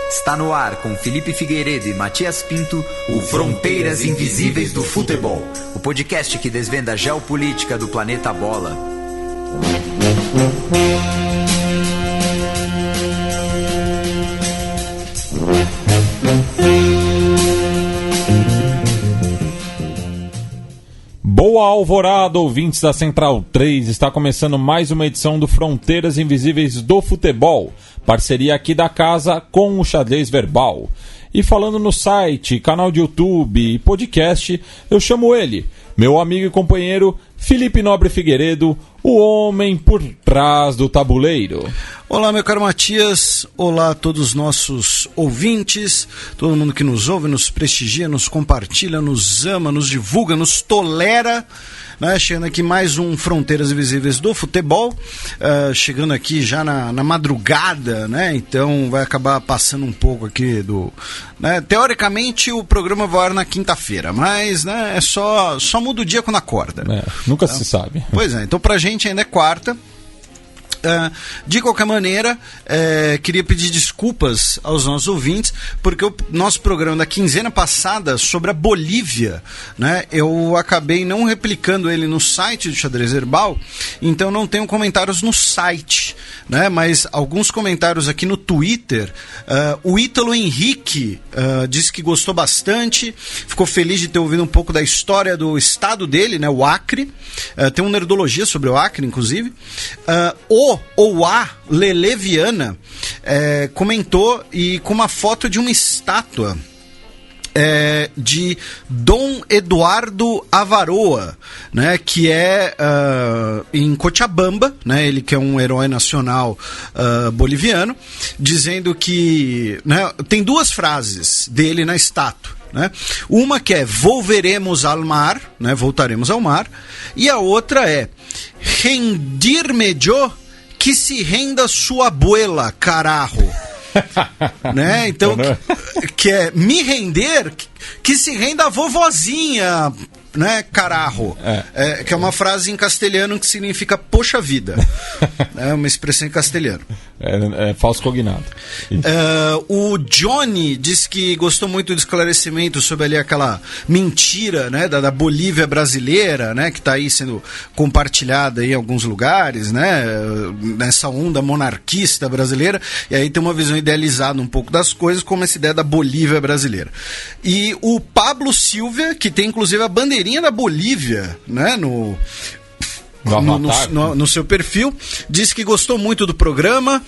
Está no ar com Felipe Figueiredo e Matias Pinto, o Fronteiras Invisíveis do Futebol, o podcast que desvenda a geopolítica do planeta Bola. Boa alvorada, ouvintes da Central 3, está começando mais uma edição do Fronteiras Invisíveis do Futebol, parceria aqui da casa com o Xadrez Verbal. E falando no site, canal de YouTube e podcast, eu chamo ele, meu amigo e companheiro Felipe Nobre Figueiredo, o homem por trás do tabuleiro. Olá, meu caro Matias, olá a todos os nossos ouvintes, todo mundo que nos ouve, nos prestigia, nos compartilha, nos ama, nos divulga, nos tolera, né? Chegando aqui mais um Fronteiras Invisíveis do Futebol, chegando aqui já na madrugada, né? Então vai acabar passando um pouco aqui do... né? Teoricamente o programa vai ao ar na quinta-feira, mas né, é só muda o dia quando acorda. Nunca se sabe. Pois é, então pra gente ainda é quarta. De qualquer maneira, queria pedir desculpas aos nossos ouvintes, porque o nosso programa da quinzena passada sobre a Bolívia, né, eu acabei não replicando ele no site do Xadrez Verbal, então não tenho comentários no site, né, mas alguns comentários aqui no Twitter. O Ítalo Henrique disse que gostou bastante, ficou feliz de ter ouvido um pouco da história do estado dele, né, o Acre. Tem uma nerdologia sobre o Acre, inclusive. A Lele Viana comentou e com uma foto de uma estátua de Dom Eduardo Avaroa, né, que é em Cochabamba, né, ele que é um herói nacional boliviano, dizendo que, né, tem duas frases dele na estátua, né? Uma que é volveremos ao mar, né, voltaremos ao mar, e a outra é rendir-me yo que se renda sua abuela, carajo. Né? Então, que é me render, que se renda a vovozinha, né, carajo. Que é uma frase em castelhano que significa poxa vida. É uma expressão em castelhano. É falso cognado. O Johnny disse que gostou muito do esclarecimento sobre ali aquela mentira, né, da Bolívia brasileira, né, que está aí sendo compartilhada em alguns lugares, né, nessa onda monarquista brasileira, e aí tem uma visão idealizada um pouco das coisas, como essa ideia da Bolívia brasileira. E o Pablo Silva, que tem inclusive a bandeirinha da Bolívia, né, no seu perfil, disse que gostou muito do programa,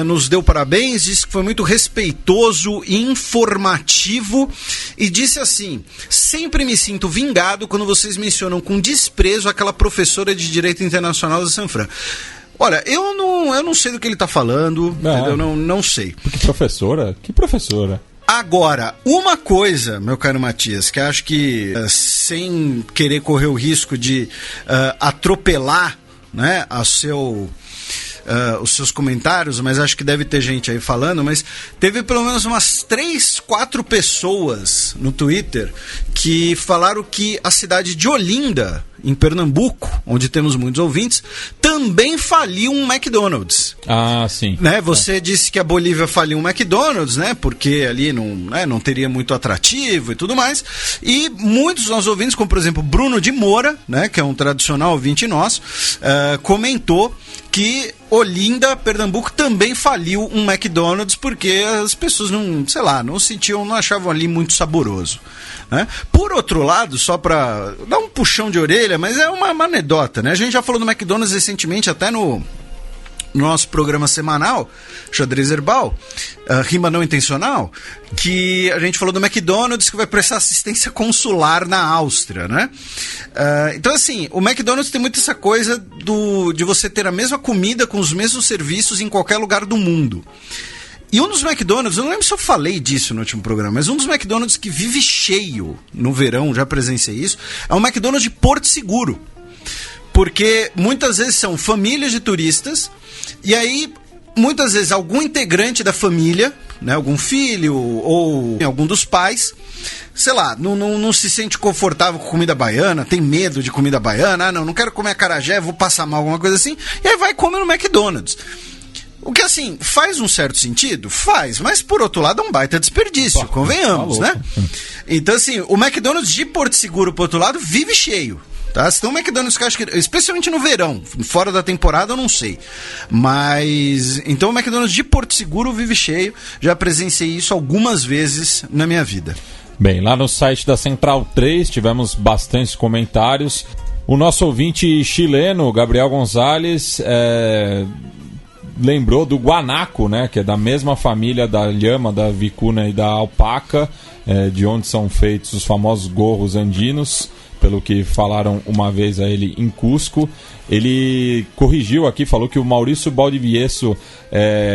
nos deu parabéns, disse que foi muito respeitoso e informativo, e disse assim: sempre me sinto vingado quando vocês mencionam com desprezo aquela professora de Direito Internacional da Sanfran. Olha, eu não sei do que ele está falando, eu não sei. Que professora? Que professora? Agora, uma coisa, meu caro Matias, que acho que, sem querer correr o risco de atropelar, né, os seus comentários, mas acho que deve ter gente aí falando, mas teve pelo menos umas 3, 4 pessoas no Twitter que falaram que a cidade de Olinda, em Pernambuco, onde temos muitos ouvintes, também faliu um McDonald's. Ah, sim. Né? Você disse que a Bolívia faliu um McDonald's, né? Porque ali não teria muito atrativo e tudo mais. E muitos dos nossos ouvintes, como por exemplo Bruno de Moura, né, que é um tradicional ouvinte nosso, comentou que Olinda, Pernambuco, também faliu um McDonald's porque as pessoas não sentiam, não achavam ali muito saboroso, né? Por outro lado, só para dar um puxão de orelha, mas é uma anedota, né? A gente já falou do McDonald's recentemente, até no nosso programa semanal, Xadrez Herbal, rima não intencional, que a gente falou do McDonald's que vai prestar assistência consular na Áustria, né? Então, assim, o McDonald's tem muito essa coisa de você ter a mesma comida com os mesmos serviços em qualquer lugar do mundo. E um dos McDonald's, eu não lembro se eu falei disso no último programa, mas um dos McDonald's que vive cheio no verão, já presenciei isso, é o McDonald's de Porto Seguro. Porque muitas vezes são famílias de turistas, e aí muitas vezes algum integrante da família, né, algum filho ou algum dos pais, sei lá, não se sente confortável com comida baiana, tem medo de comida baiana, não quero comer acarajé, vou passar mal, alguma coisa assim, e aí vai comer no McDonald's. O que, assim, faz um certo sentido? Faz, mas por outro lado é um baita desperdício, convenhamos, né? Então, assim, o McDonald's de Porto Seguro, por outro lado, vive cheio. Tá? Se tem um McDonald's que eu acho que, especialmente no verão, fora da temporada eu não sei. Mas, então o McDonald's de Porto Seguro vive cheio. Já presenciei isso algumas vezes na minha vida. Bem, lá no site da Central 3 tivemos bastantes comentários. O nosso ouvinte chileno, Gabriel Gonzalez, lembrou do guanaco, né, que é da mesma família da lhama, da vicuna e da alpaca, de onde são feitos os famosos gorros andinos, pelo que falaram uma vez a ele em Cusco. Ele corrigiu aqui, falou que o Maurício Baldivieso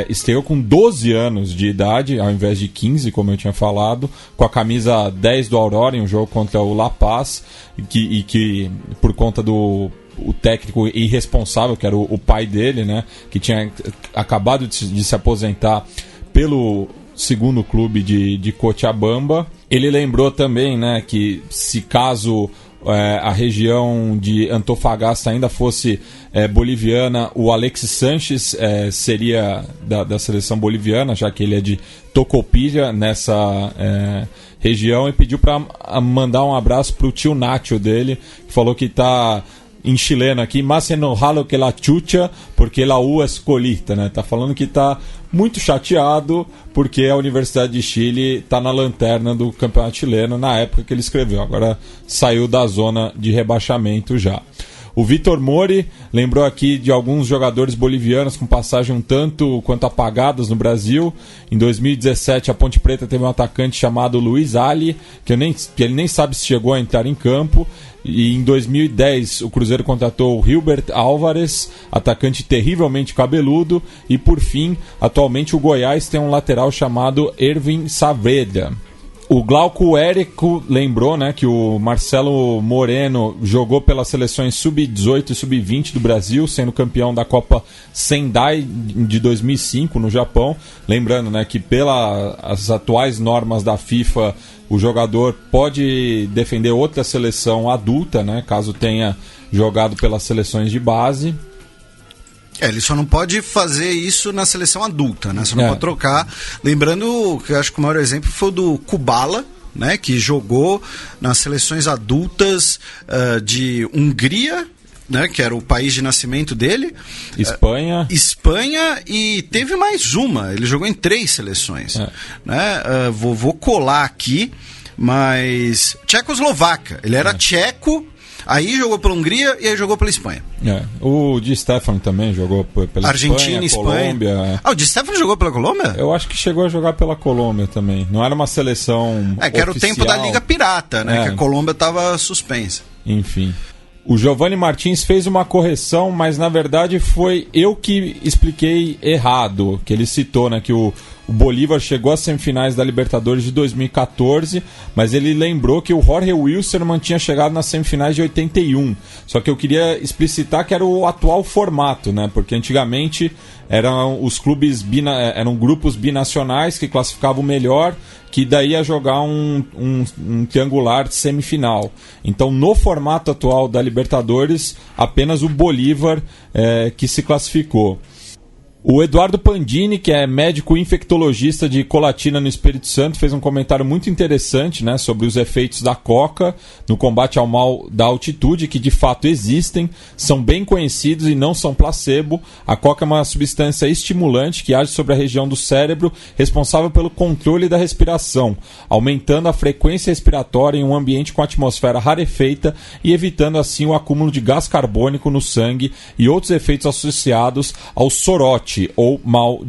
estreou com 12 anos de idade, ao invés de 15, como eu tinha falado, com a camisa 10 do Aurora, em um jogo contra o La Paz, e que por conta do técnico irresponsável, que era o pai dele, né, que tinha acabado de se aposentar pelo segundo clube de Cochabamba. Ele lembrou também, né, que se caso a região de Antofagasta ainda fosse boliviana, o Alexis Sanches seria da seleção boliviana, já que ele é de Tocopilla, nessa região, e pediu para mandar um abraço para o tio Nacho dele, que falou que está em chileno aqui, más enojado que la chucha, porque la U es colista, né? Tá falando que tá muito chateado porque a Universidade de Chile tá na lanterna do campeonato chileno na época que ele escreveu. Agora saiu da zona de rebaixamento já. O Vitor Mori lembrou aqui de alguns jogadores bolivianos com passagem um tanto quanto apagadas no Brasil. Em 2017, a Ponte Preta teve um atacante chamado Luiz Ali, que ele nem sabe se chegou a entrar em campo. E em 2010, o Cruzeiro contratou o Hilbert Álvares, atacante terrivelmente cabeludo. E por fim, atualmente o Goiás tem um lateral chamado Ervin Saavedra. O Glauco Érico lembrou, né, que o Marcelo Moreno jogou pelas seleções Sub-18 e Sub-20 do Brasil, sendo campeão da Copa Sendai de 2005 no Japão. Lembrando, né, que pelas atuais normas da FIFA, o jogador pode defender outra seleção adulta, né, caso tenha jogado pelas seleções de base. Ele só não pode fazer isso na seleção adulta, né? Só não pode trocar. Lembrando que eu acho que o maior exemplo foi o do Kubala, né? Que jogou nas seleções adultas de Hungria, né? Que era o país de nascimento dele. Espanha e teve mais uma. Ele jogou em 3 seleções. Né? Vou colar aqui, mas Tchecoslováquia. Ele era tcheco. Aí jogou pela Hungria e aí jogou pela Espanha. O Di Stefano também jogou pela Argentina, Espanha. Colômbia. O Di Stefano jogou pela Colômbia? Eu acho que chegou a jogar pela Colômbia também. Não era uma seleção que era oficial. O tempo da Liga Pirata, né? Que a Colômbia estava suspensa. Enfim. O Giovanni Martins fez uma correção, mas na verdade foi eu que expliquei errado. Que ele citou, né, que o Bolívar chegou às semifinais da Libertadores de 2014, mas ele lembrou que o Jorge Wilstermann tinha chegado nas semifinais de 81. Só que eu queria explicitar que era o atual formato, né? Porque antigamente eram os clubes eram grupos binacionais que classificavam melhor, que daí ia jogar um triangular semifinal. Então, no formato atual da Libertadores, apenas o Bolívar que se classificou. O Eduardo Pandini, que é médico infectologista de Colatina, no Espírito Santo, fez um comentário muito interessante, né, sobre os efeitos da coca no combate ao mal da altitude, que de fato existem, são bem conhecidos e não são placebo. A coca é uma substância estimulante que age sobre a região do cérebro responsável pelo controle da respiração, aumentando a frequência respiratória em um ambiente com atmosfera rarefeita e evitando assim o acúmulo de gás carbônico no sangue e outros efeitos associados ao sorote, ou mal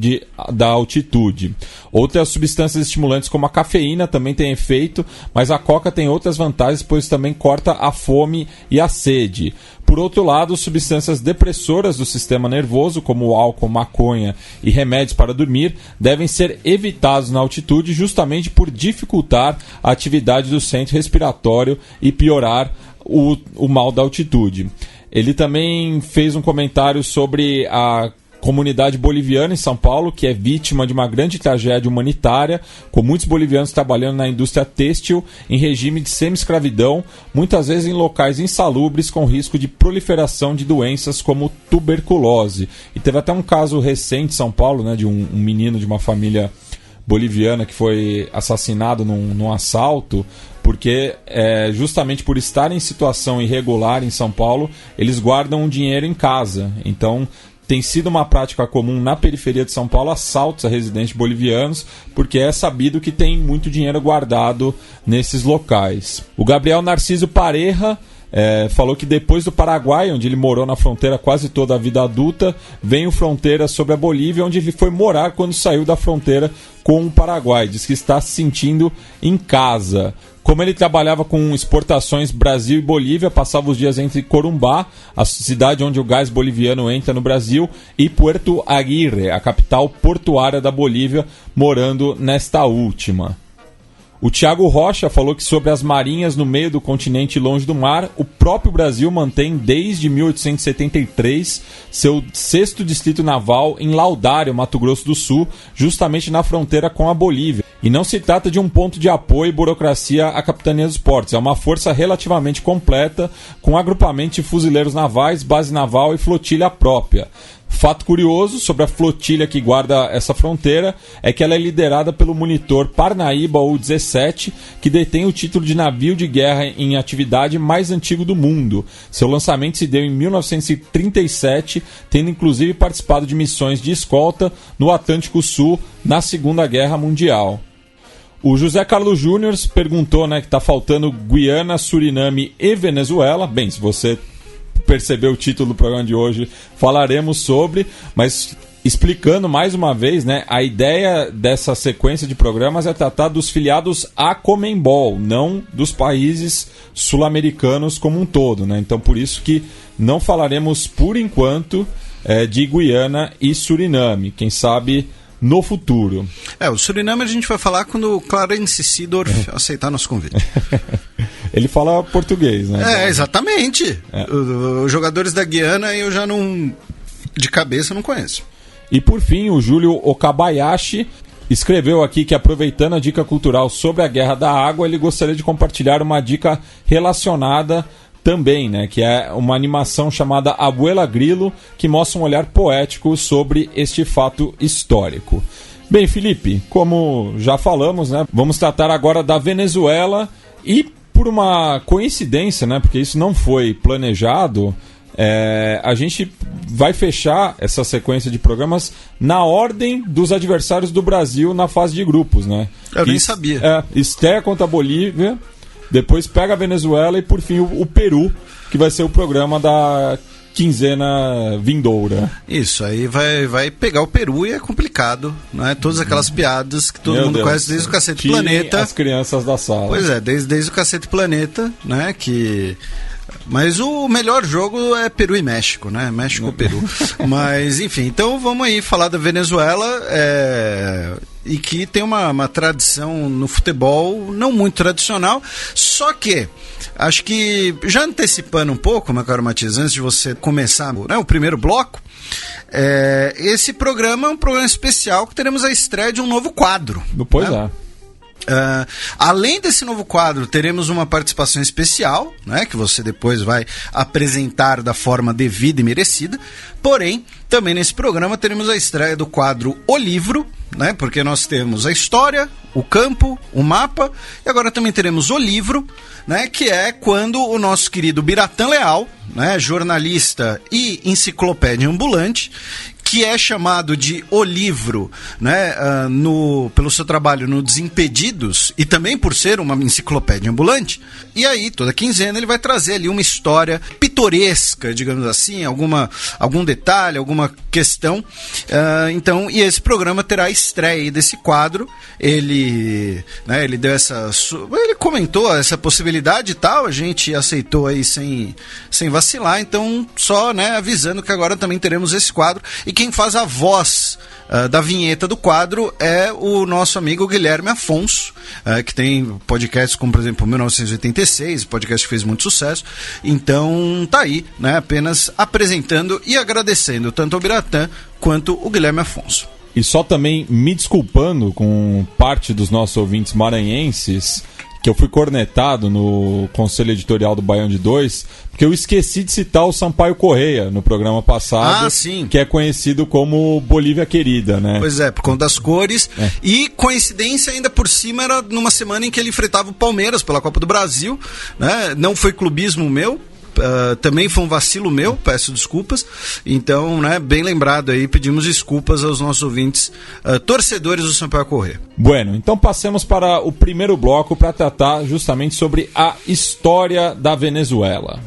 da altitude. Outras substâncias estimulantes como a cafeína também têm efeito, mas a coca tem outras vantagens, pois também corta a fome e a sede. Por outro lado, substâncias depressoras do sistema nervoso, como o álcool, maconha e remédios para dormir, devem ser evitados na altitude justamente por dificultar a atividade do centro respiratório e piorar o mal da altitude. Ele também fez um comentário sobre a comunidade boliviana em São Paulo, que é vítima de uma grande tragédia humanitária, com muitos bolivianos trabalhando na indústria têxtil em regime de semi-escravidão, muitas vezes em locais insalubres com risco de proliferação de doenças como tuberculose. E teve até um caso recente em São Paulo, né, de um menino de uma família boliviana que foi assassinado num assalto, porque justamente por estar em situação irregular em São Paulo, eles guardam o dinheiro em casa. Então tem sido uma prática comum na periferia de São Paulo assaltos a residentes bolivianos, porque é sabido que tem muito dinheiro guardado nesses locais. O Gabriel Narciso Pareja falou que depois do Paraguai, onde ele morou na fronteira quase toda a vida adulta, veio fronteira sobre a Bolívia, onde ele foi morar quando saiu da fronteira com o Paraguai. Diz que está se sentindo em casa. Como ele trabalhava com exportações Brasil e Bolívia, passava os dias entre Corumbá, a cidade onde o gás boliviano entra no Brasil, e Puerto Aguirre, a capital portuária da Bolívia, morando nesta última. O Thiago Rocha falou que sobre as marinhas no meio do continente longe do mar, o próprio Brasil mantém desde 1873 seu 6º distrito naval em Laudário, Mato Grosso do Sul, justamente na fronteira com a Bolívia. E não se trata de um ponto de apoio e burocracia à Capitania dos Portos, é uma força relativamente completa, com agrupamento de fuzileiros navais, base naval e flotilha própria. Fato curioso sobre a flotilha que guarda essa fronteira é que ela é liderada pelo monitor Parnaíba U-17, que detém o título de navio de guerra em atividade mais antigo do mundo. Seu lançamento se deu em 1937, tendo inclusive participado de missões de escolta no Atlântico Sul na Segunda Guerra Mundial. O José Carlos Júnior perguntou, né, que está faltando Guiana, Suriname e Venezuela. Bem, se você percebeu o título do programa de hoje, falaremos sobre, mas explicando mais uma vez, né, a ideia dessa sequência de programas é tratar dos filiados à Conmebol, não dos países sul-americanos como um todo, né? Então por isso que não falaremos por enquanto de Guiana e Suriname, quem sabe no futuro. O Suriname a gente vai falar quando o Clarence Seedorf aceitar nosso convite. Ele fala português, né? Exatamente. Os jogadores da Guiana eu já não... de cabeça não conheço. E por fim, o Júlio Okabayashi escreveu aqui que, aproveitando a dica cultural sobre a Guerra da Água, ele gostaria de compartilhar uma dica relacionada também, né, que é uma animação chamada Abuela Grilo, que mostra um olhar poético sobre este fato histórico. Bem, Felipe, como já falamos, né, vamos tratar agora da Venezuela e, por uma coincidência, né, porque isso não foi planejado, a gente vai fechar essa sequência de programas na ordem dos adversários do Brasil na fase de grupos, né? Eu nem sabia. Estreia contra a Bolívia, depois pega a Venezuela e, por fim, o Peru, que vai ser o programa da quinzena vindoura. Isso, aí vai pegar o Peru e é complicado, né? Todas aquelas piadas que todo mundo conhece desde o Cacete Planeta. As crianças da sala. Pois é, desde o Cacete Planeta, né? Mas o melhor jogo é Peru e México, né? México-Peru. Mas, enfim, então vamos aí falar da Venezuela, e que tem uma tradição no futebol não muito tradicional, só que acho que, já antecipando um pouco, meu caro Matias, antes de você começar, né, o primeiro bloco, esse programa é um programa especial que teremos a estreia de um novo quadro. Pois né? Além desse novo quadro, teremos uma participação especial, né, que você depois vai apresentar da forma devida e merecida. Porém, também nesse programa teremos a estreia do quadro O Livro, né, porque nós temos a história, o campo, o mapa, e agora também teremos o livro, né, que é quando o nosso querido Biratã Leal, né, jornalista e enciclopédia ambulante, que é chamado de O Livro, né, pelo seu trabalho no Desimpedidos e também por ser uma enciclopédia ambulante. E aí, toda quinzena, ele vai trazer ali uma história pitoresca, digamos assim, algum detalhe, alguma questão. Então, e esse programa terá a estreia desse quadro. Ele deu ele comentou essa possibilidade e tal, a gente aceitou aí sem vacilar. Então, só, né, avisando que agora também teremos esse quadro. E quem faz a voz da vinheta do quadro é o nosso amigo Guilherme Afonso, que tem podcasts como, por exemplo, 1986, podcast que fez muito sucesso. Então tá aí, né, apenas apresentando e agradecendo tanto ao Biratã quanto o Guilherme Afonso. E só também me desculpando com parte dos nossos ouvintes maranhenses, que eu fui cornetado no conselho editorial do Baião de 2, porque eu esqueci de citar o Sampaio Correia no programa passado, que é conhecido como Bolívia Querida, né? Pois é, por conta das cores. E coincidência ainda por cima, era numa semana em que ele enfrentava o Palmeiras pela Copa do Brasil, né? Não foi clubismo meu, também foi um vacilo meu, peço desculpas. Então, né, bem lembrado aí, pedimos desculpas aos nossos ouvintes torcedores do Sampaio Corrêa. Bueno, então passemos para o primeiro bloco para tratar justamente sobre a história da Venezuela.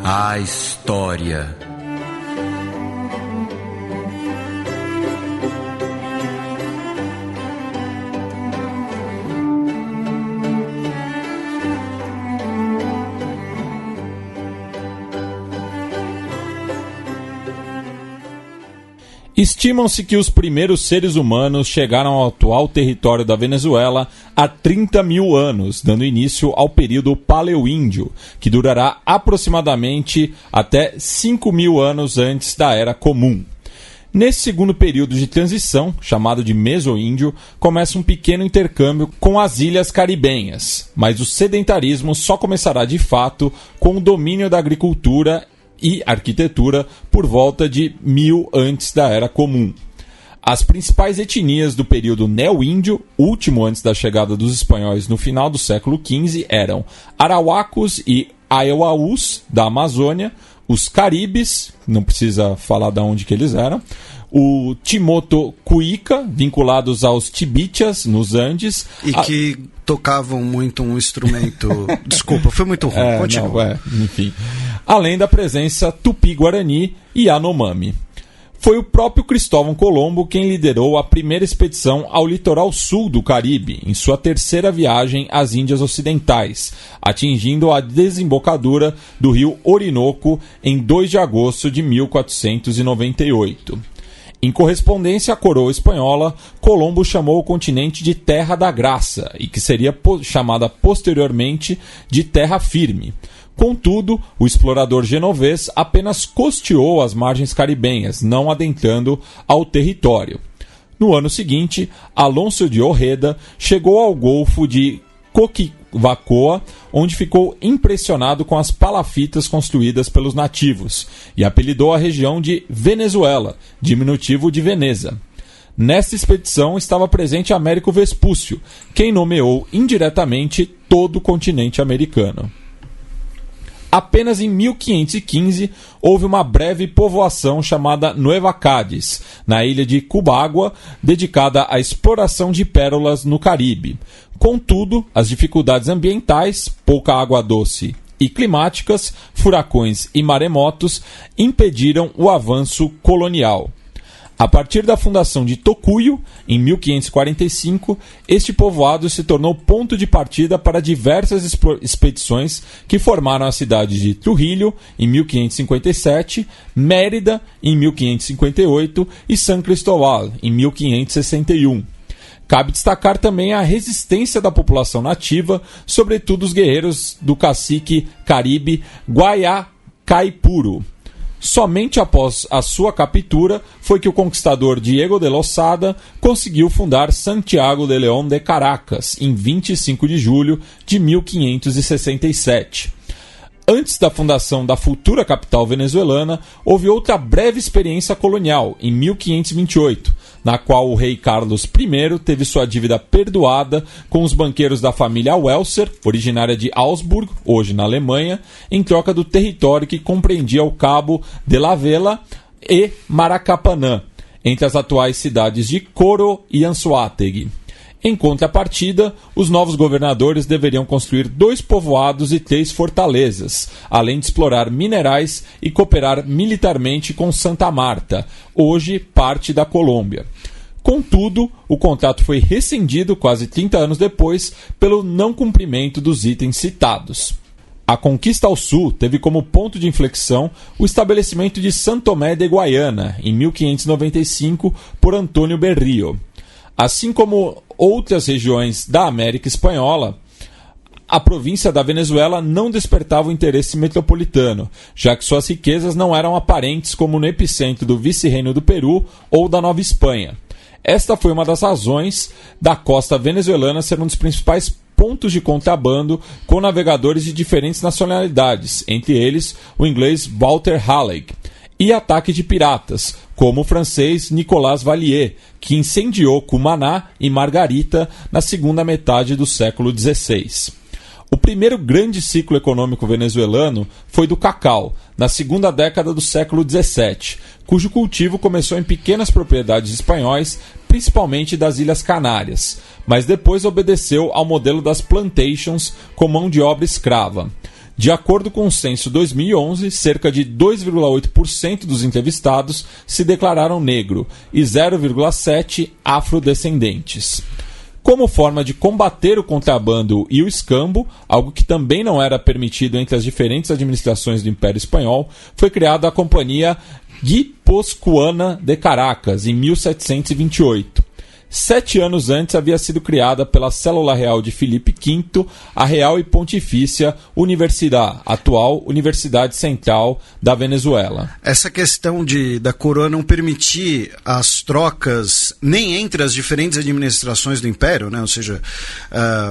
A história. Estimam-se que os primeiros seres humanos chegaram ao atual território da Venezuela há 30 mil anos, dando início ao período Paleoíndio, que durará aproximadamente até 5 mil anos antes da Era Comum. Nesse segundo período de transição, chamado de Mesoíndio, começa um pequeno intercâmbio com as ilhas caribenhas, mas o sedentarismo só começará de fato com o domínio da agricultura e arquitetura por volta de 1000 antes da Era Comum. As principais etnias do período Neo-Índio, último antes da chegada dos espanhóis no final do século XV, eram Arauacos e Aiauaus, da Amazônia, os Caribes, não precisa falar de onde que eles eram, o Timoto Cuica, vinculados aos Tibichas, nos Andes. E que tocavam muito um instrumento... Desculpa, foi muito ruim, continua. Enfim. Além da presença Tupi-Guarani e Yanomami. Foi o próprio Cristóvão Colombo quem liderou a primeira expedição ao litoral sul do Caribe, em sua terceira viagem às Índias Ocidentais, atingindo a desembocadura do rio Orinoco em 2 de agosto de 1498. Em correspondência à coroa espanhola, Colombo chamou o continente de Terra da Graça, e que seria chamada posteriormente de Terra Firme. Contudo, o explorador genovês apenas costeou as margens caribenhas, não adentrando ao território. No ano seguinte, Alonso de Ojeda chegou ao Golfo de Coquivacoa, onde ficou impressionado com as palafitas construídas pelos nativos, e apelidou a região de Venezuela, diminutivo de Veneza. Nesta expedição estava presente Américo Vespúcio, quem nomeou indiretamente todo o continente americano. Apenas em 1515 houve uma breve povoação chamada Nueva Cádiz, na ilha de Cubagua, dedicada à exploração de pérolas no Caribe. Contudo, as dificuldades ambientais, pouca água doce e climáticas, furacões e maremotos impediram o avanço colonial. A partir da fundação de Tocuyo, em 1545, este povoado se tornou ponto de partida para diversas expedições que formaram as cidades de Trujillo, em 1557, Mérida, em 1558 e San Cristóbal, em 1561. Cabe destacar também a resistência da população nativa, sobretudo os guerreiros do cacique caribe Guaicaipuro. Somente após a sua captura foi que o conquistador Diego de Losada conseguiu fundar Santiago de León de Caracas, em 25 de julho de 1567. Antes da fundação da futura capital venezuelana, houve outra breve experiência colonial, em 1528, na qual o rei Carlos I teve sua dívida perdoada com os banqueiros da família Welser, originária de Augsburg, hoje na Alemanha, em troca do território que compreendia o Cabo de la Vela e Maracapanã, entre as atuais cidades de Coro e Anzoátegui. Em contrapartida, os novos governadores deveriam construir 2 povoados e 3 fortalezas, além de explorar minerais e cooperar militarmente com Santa Marta, hoje parte da Colômbia. Contudo, o contrato foi rescindido quase 30 anos depois pelo não cumprimento dos itens citados. A conquista ao sul teve como ponto de inflexão o estabelecimento de São Tomé de Guaiana, em 1595, por Antônio Berrio. Assim como outras regiões da América Espanhola, a província da Venezuela não despertava o interesse metropolitano, já que suas riquezas não eram aparentes como no epicentro do vice-reino do Peru ou da Nova Espanha. Esta foi uma das razões da costa venezuelana ser um dos principais pontos de contrabando com navegadores de diferentes nacionalidades, entre eles o inglês Walter Raleigh, e ataque de piratas, como o francês Nicolas Vallier, que incendiou Cumaná e Margarita na segunda metade do século XVI. O primeiro grande ciclo econômico venezuelano foi do cacau, na segunda década do século XVII, cujo cultivo começou em pequenas propriedades espanhóis, principalmente das Ilhas Canárias, mas depois obedeceu ao modelo das plantations com mão de obra escrava. De acordo com o censo 2011, cerca de 2,8% dos entrevistados se declararam negro e 0,7% afrodescendentes. Como forma de combater o contrabando e o escambo, algo que também não era permitido entre as diferentes administrações do Império Espanhol, foi criada a Companhia Guipuzcoana de Caracas, em 1728. 7 anos antes havia sido criada pela Célula Real de Filipe V a Real e Pontifícia Universidade, atual Universidade Central da Venezuela. Essa questão da coroa não permitir as trocas nem entre as diferentes administrações do Império, né? Ou seja,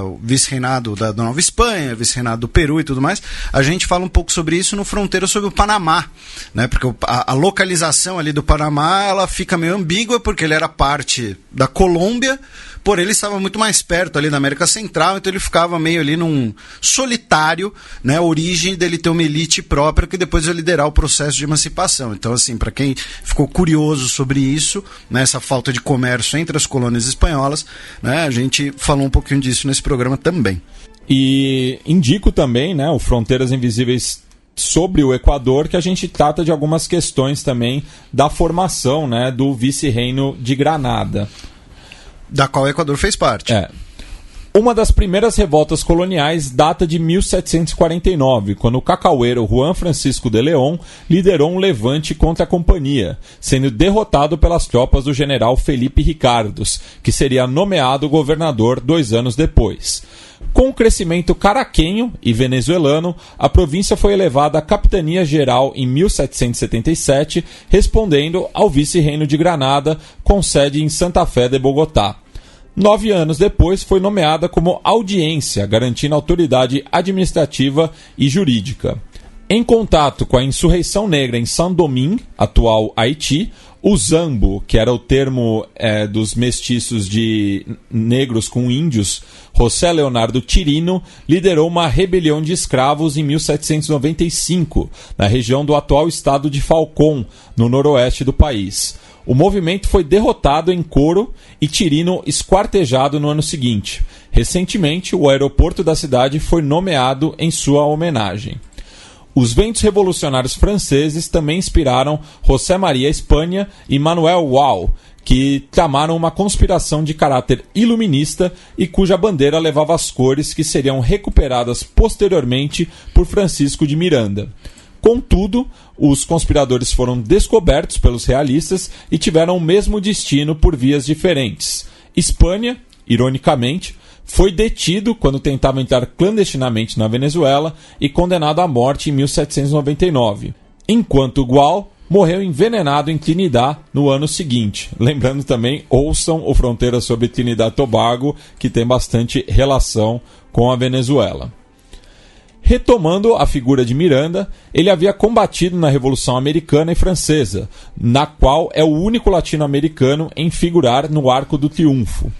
o vice-reinado da Nova Espanha, vice-reinado do Peru e tudo mais, a gente fala um pouco sobre isso no Fronteira sobre o Panamá, né? Porque a localização ali do Panamá ela fica meio ambígua porque ele era parte da Colômbia, porém ele estava muito mais perto ali da América Central, então ele ficava meio ali num solitário, né, a origem dele ter uma elite própria que depois vai liderar o processo de emancipação. Então, assim, para quem ficou curioso sobre isso, né, essa falta de comércio entre as colônias espanholas, né, a gente falou um pouquinho disso nesse programa também. E indico também, né, o Fronteiras Invisíveis sobre o Equador, que a gente trata de algumas questões também da formação, né, do vice-reino de Granada, da qual o Equador fez parte. Uma das primeiras revoltas coloniais data de 1749, quando o cacaueiro Juan Francisco de León liderou um levante contra a companhia, sendo derrotado pelas tropas do general Felipe Ricardos, que seria nomeado governador 2 anos depois. Com o crescimento caraquenho e venezuelano, a província foi elevada à capitania geral em 1777, respondendo ao vice-reino de Granada, com sede em Santa Fé de Bogotá. 9 anos depois, foi nomeada como audiência, garantindo autoridade administrativa e jurídica. Em contato com a insurreição negra em São Domingo, atual Haiti, o Zambo, que era o termo dos mestiços de negros com índios, José Leonardo Chirino, liderou uma rebelião de escravos em 1795, na região do atual estado de Falcón, no noroeste do país. O movimento foi derrotado em Coro e Chirino esquartejado no ano seguinte. Recentemente, o aeroporto da cidade foi nomeado em sua homenagem. Os ventos revolucionários franceses também inspiraram José Maria Espanha e Manuel Wall, que tramaram uma conspiração de caráter iluminista e cuja bandeira levava as cores que seriam recuperadas posteriormente por Francisco de Miranda. Contudo, os conspiradores foram descobertos pelos realistas e tiveram o mesmo destino por vias diferentes. Espanha, ironicamente, foi detido quando tentava entrar clandestinamente na Venezuela e condenado à morte em 1799, enquanto Gual morreu envenenado em Trinidad no ano seguinte. Lembrando também, ouçam o Fronteira sobre Trinidad e Tobago, que tem bastante relação com a Venezuela. Retomando a figura de Miranda, ele havia combatido na Revolução Americana e Francesa, na qual é o único latino-americano em figurar no Arco do Triunfo.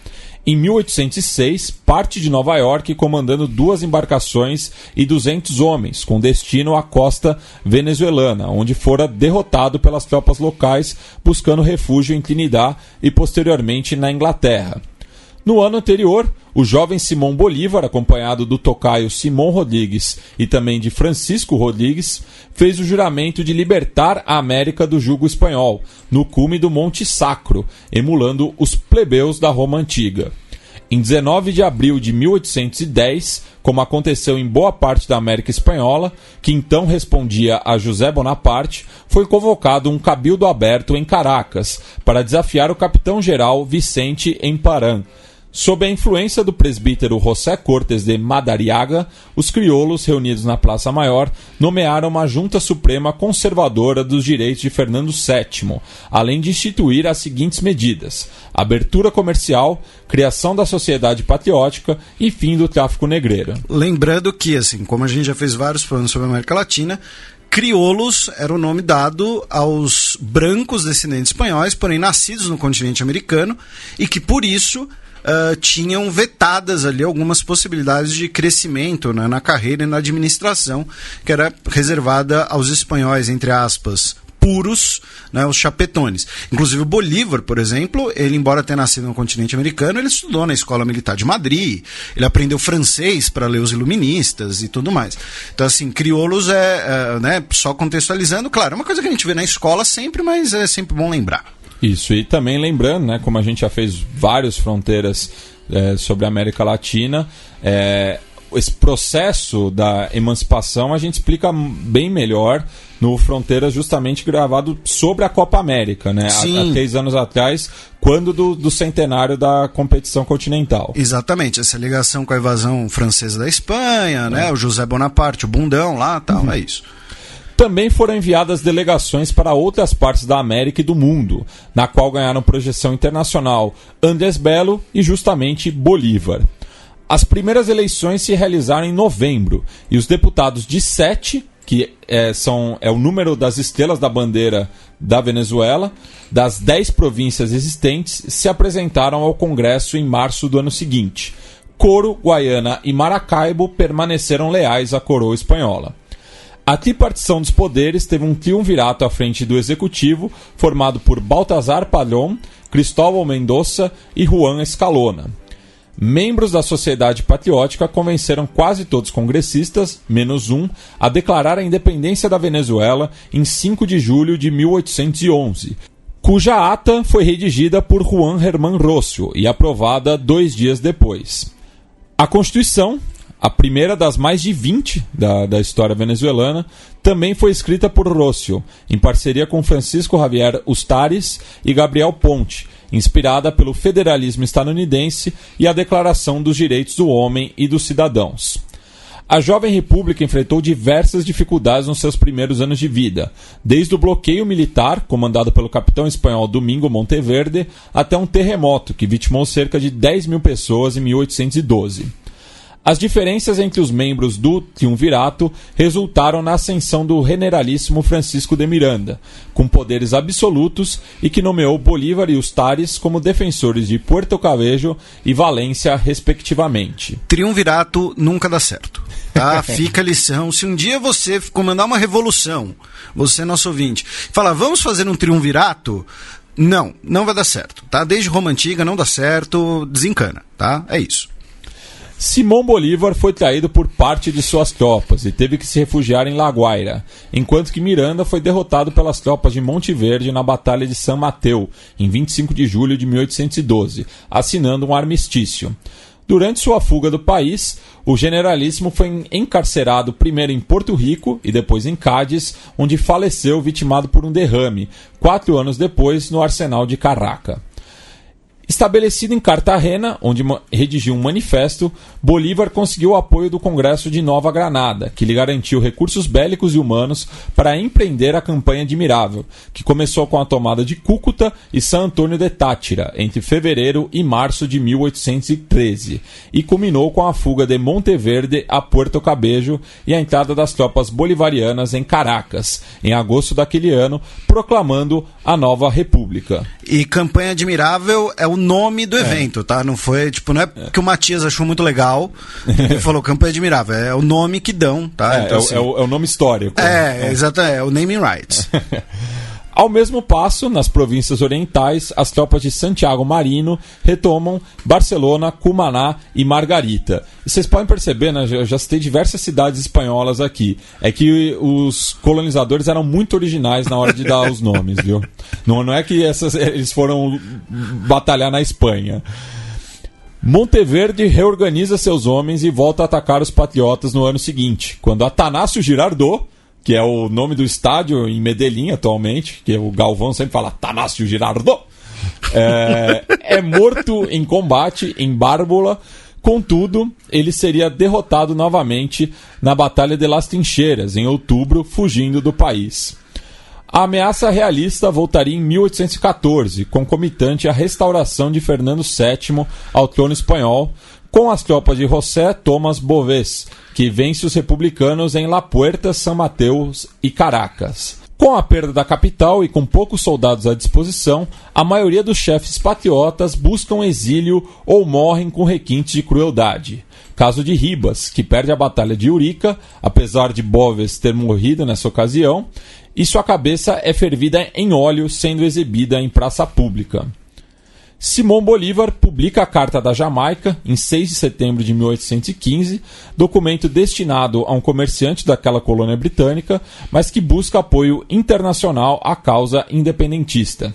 Em 1806, parte de Nova York comandando 2 embarcações e 200 homens, com destino à costa venezuelana, onde fora derrotado pelas tropas locais, buscando refúgio em Trinidad e posteriormente na Inglaterra. No ano anterior, o jovem Simão Bolívar, acompanhado do tocaio Simão Rodrigues e também de Francisco Rodrigues, fez o juramento de libertar a América do jugo espanhol, no cume do Monte Sacro, emulando os plebeus da Roma Antiga. Em 19 de abril de 1810, como aconteceu em boa parte da América Espanhola, que então respondia a José Bonaparte, foi convocado um cabildo aberto em Caracas para desafiar o capitão-geral Vicente Emparán. Sob a influência do presbítero José Cortes de Madariaga, os crioulos, reunidos na Praça Maior, nomearam uma junta suprema conservadora dos direitos de Fernando VII, além de instituir as seguintes medidas: abertura comercial, criação da sociedade patriótica e fim do tráfico negreiro. Lembrando que, assim, como a gente já fez vários programas sobre a América Latina, crioulos era o nome dado aos brancos descendentes espanhóis, porém nascidos no continente americano, e que, por isso, tinham vetadas ali algumas possibilidades de crescimento, né, na carreira e na administração, que era reservada aos espanhóis, entre aspas, puros, né, os chapetones. Inclusive o Bolívar, por exemplo, ele, embora tenha nascido no continente americano, ele estudou na Escola Militar de Madrid, ele aprendeu francês para ler os iluministas e tudo mais. Então, assim, crioulos né, só contextualizando, claro, é uma coisa que a gente vê na escola sempre, mas é sempre bom lembrar. Isso, e também lembrando, né, como a gente já fez várias fronteiras sobre a América Latina, esse processo da emancipação a gente explica bem melhor no Fronteiras, justamente gravado sobre a Copa América, né? Há 3 anos atrás, quando do centenário da competição continental. Exatamente, essa ligação com a invasão francesa da Espanha, né? O José Bonaparte, o bundão lá, tal, é isso. Também foram enviadas delegações para outras partes da América e do mundo, na qual ganharam projeção internacional Andrés Bello e justamente Bolívar. As primeiras eleições se realizaram em novembro, e os deputados de 7, que é o número das estrelas da bandeira da Venezuela, das 10 províncias existentes, se apresentaram ao Congresso em março do ano seguinte. Coro, Guaiana e Maracaibo permaneceram leais à coroa espanhola. A tripartição dos poderes teve um triunvirato à frente do executivo, formado por Baltazar Padrón, Cristóbal Mendoza e Juan Escalona. Membros da Sociedade Patriótica convenceram quase todos os congressistas, menos um, a declarar a independência da Venezuela em 5 de julho de 1811, cuja ata foi redigida por Juan Germán Rocio e aprovada 2 dias depois. A Constituição, a primeira das mais de 20 da história venezuelana, também foi escrita por Rocio, em parceria com Francisco Javier Ustares e Gabriel Ponte, inspirada pelo federalismo estadunidense e a Declaração dos Direitos do Homem e dos Cidadãos. A jovem república enfrentou diversas dificuldades nos seus primeiros anos de vida, desde o bloqueio militar, comandado pelo capitão espanhol Domingo Monteverde, até um terremoto que vitimou cerca de 10 mil pessoas em 1812. As diferenças entre os membros do triunvirato resultaram na ascensão do generalíssimo Francisco de Miranda, com poderes absolutos, e que nomeou Bolívar e Ustares como defensores de Puerto Cabello e Valência, respectivamente. Triunvirato nunca dá certo, tá? Fica a lição. Se um dia você comandar uma revolução, você, nosso ouvinte, falar, vamos fazer um triunvirato, não vai dar certo, tá? Desde Roma Antiga não dá certo, desencana, tá? É isso. Simão Bolívar foi traído por parte de suas tropas e teve que se refugiar em La Guaira, enquanto que Miranda foi derrotado pelas tropas de Monteverde na Batalha de San Mateo, em 25 de julho de 1812, assinando um armistício. Durante sua fuga do país, o generalíssimo foi encarcerado primeiro em Porto Rico e depois em Cádiz, onde faleceu vitimado por um derrame, 4 anos depois no arsenal de Carraca. Estabelecido em Cartagena, onde redigiu um manifesto, Bolívar conseguiu o apoio do Congresso de Nova Granada, que lhe garantiu recursos bélicos e humanos para empreender a campanha admirável, que começou com a tomada de Cúcuta e San Antônio de Táchira, entre fevereiro e março de 1813, e culminou com a fuga de Monteverde a Puerto Cabello e a entrada das tropas bolivarianas em Caracas, em agosto daquele ano, proclamando a nova república. E campanha admirável é o nome do evento, tá? Não foi, não é que o Matias achou muito legal, ele falou campanha admirável, é o nome que dão, tá? Então, é o nome histórico. Exato, é o naming rights. Ao mesmo passo, nas províncias orientais, as tropas de Santiago Marino retomam Barcelona, Cumaná e Margarita. E vocês podem perceber, né, eu já citei diversas cidades espanholas aqui, é que os colonizadores eram muito originais na hora de dar os nomes, viu? Não é que eles foram batalhar na Espanha. Monteverde reorganiza seus homens e volta a atacar os patriotas no ano seguinte, quando Atanásio Girardot, que é o nome do estádio em Medellín atualmente, que o Galvão sempre fala Atanásio Girardot, é morto em combate em Bárbola. Contudo, ele seria derrotado novamente na Batalha de las Trincheiras, em outubro, fugindo do país. A ameaça realista voltaria em 1814, concomitante à restauração de Fernando VII ao trono espanhol, com as tropas de José Tomás Boves, que vence os republicanos em La Puerta, San Mateus e Caracas. Com a perda da capital e com poucos soldados à disposição, a maioria dos chefes patriotas buscam exílio ou morrem com requintes de crueldade. Caso de Ribas, que perde a Batalha de Urica, apesar de Boves ter morrido nessa ocasião, e sua cabeça é fervida em óleo, sendo exibida em praça pública. Simão Bolívar publica a Carta da Jamaica, em 6 de setembro de 1815, documento destinado a um comerciante daquela colônia britânica, mas que busca apoio internacional à causa independentista.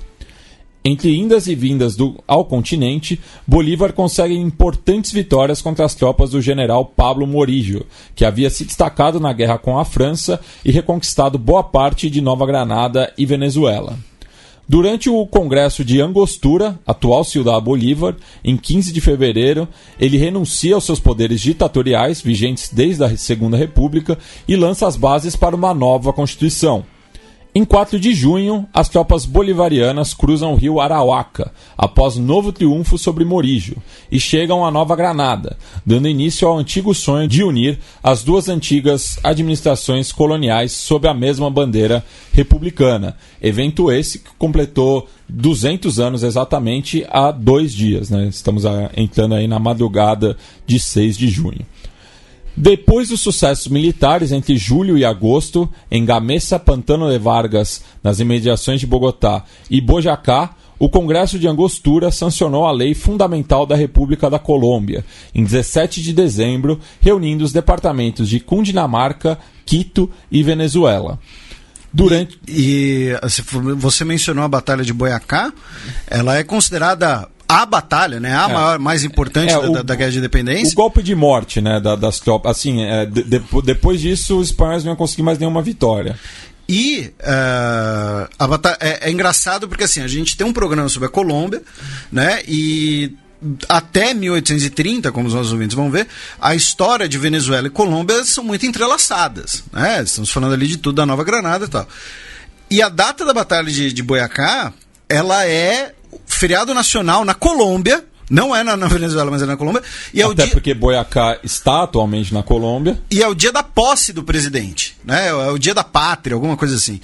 Entre indas e vindas ao continente, Bolívar consegue importantes vitórias contra as tropas do general Pablo Morillo, que havia se destacado na guerra com a França e reconquistado boa parte de Nova Granada e Venezuela. Durante o Congresso de Angostura, atual Ciudad Bolívar, em 15 de fevereiro, ele renuncia aos seus poderes ditatoriais, vigentes desde a Segunda República, e lança as bases para uma nova Constituição. Em 4 de junho, as tropas bolivarianas cruzam o rio Arauca, após novo triunfo sobre Morillo, e chegam a Nova Granada, dando início ao antigo sonho de unir as duas antigas administrações coloniais sob a mesma bandeira republicana, evento esse que completou 200 anos exatamente há 2 dias, né? Estamos entrando aí na madrugada de 6 de junho. Depois dos sucessos militares entre julho e agosto, em Gamesa, Pantano de Vargas, nas imediações de Bogotá, e Boyacá, o Congresso de Angostura sancionou a Lei Fundamental da República da Colômbia, em 17 de dezembro, reunindo os departamentos de Cundinamarca, Quito e Venezuela. E você mencionou a Batalha de Boyacá, ela é considerada a batalha, né? A mais importante da Guerra de Independência. O golpe de morte, né, das tropas. Assim, depois disso, os espanhóis não iam conseguir mais nenhuma vitória. E a batalha é engraçado porque assim, a gente tem um programa sobre a Colômbia, né? E até 1830, como os nossos ouvintes vão ver, a história de Venezuela e Colômbia são muito entrelaçadas, né? Estamos falando ali de tudo da Nova Granada e tal. E a data da Batalha de Boyacá, ela é feriado nacional na Colômbia, não é na Venezuela, mas é na Colômbia. E até porque Boyacá está atualmente na Colômbia. E é o dia da posse do presidente, né? É o dia da pátria, alguma coisa assim.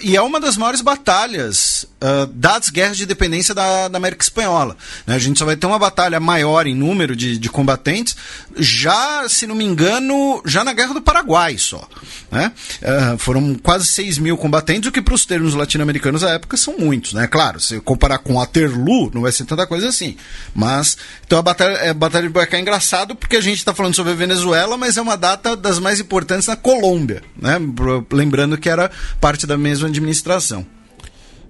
E é uma das maiores batalhas das guerras de independência da América Espanhola, né? A gente só vai ter uma batalha maior em número de combatentes, já, se não me engano, já na Guerra do Paraguai só, né? Foram quase 6 mil combatentes, o que para os termos latino-americanos da época são muitos, né? Claro, se comparar com Waterloo, não vai ser tanta coisa assim. Mas, então a Batalha de Boyacá é engraçado porque a gente está falando sobre a Venezuela, mas é uma data das mais importantes na Colômbia, né? Lembrando que era parte da mesma administração.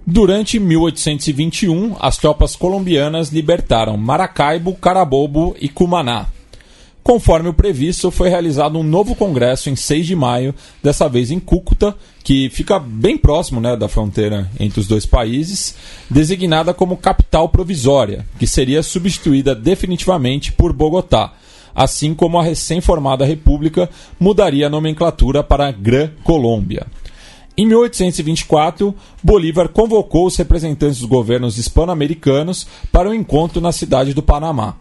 Durante 1821, as tropas colombianas libertaram Maracaibo, Carabobo e Cumaná. Conforme o previsto, foi realizado um novo congresso em 6 de maio, dessa vez em Cúcuta, que fica bem próximo, né, da fronteira entre os dois países, designada como capital provisória, que seria substituída definitivamente por Bogotá, assim como a recém-formada república mudaria a nomenclatura para Gran Colômbia. Em 1824, Bolívar convocou os representantes dos governos hispano-americanos para um encontro na cidade do Panamá.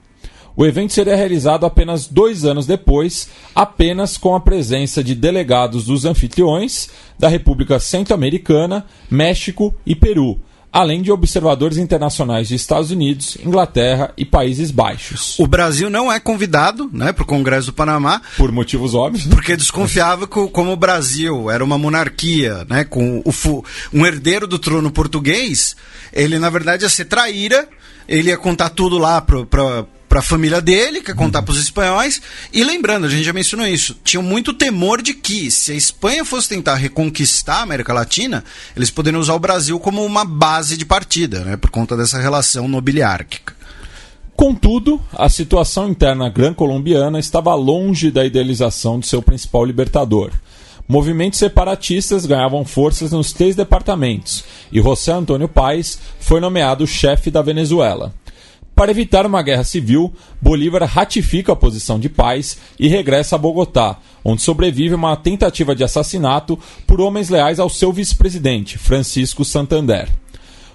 O evento seria realizado apenas 2 anos depois, apenas com a presença de delegados dos anfitriões da República Centro-Americana, México e Peru, além de observadores internacionais de Estados Unidos, Inglaterra e Países Baixos. O Brasil não é convidado, né, para o Congresso do Panamá. Por motivos óbvios. Porque desconfiava que, como o Brasil era uma monarquia, né, com um herdeiro do trono português, ele, na verdade, ia ser traíra, ele ia contar tudo lá para a família dele, que ia contar para os espanhóis. E lembrando, a gente já mencionou isso, tinham muito temor de que, se a Espanha fosse tentar reconquistar a América Latina, eles poderiam usar o Brasil como uma base de partida, né, por conta dessa relação nobiliárquica. Contudo, a situação interna grã-colombiana estava longe da idealização de seu principal libertador. Movimentos separatistas ganhavam forças nos 3 departamentos, e José Antônio Páez foi nomeado chefe da Venezuela. Para evitar uma guerra civil, Bolívar ratifica a posição de Páez e regressa a Bogotá, onde sobrevive uma tentativa de assassinato por homens leais ao seu vice-presidente, Francisco Santander.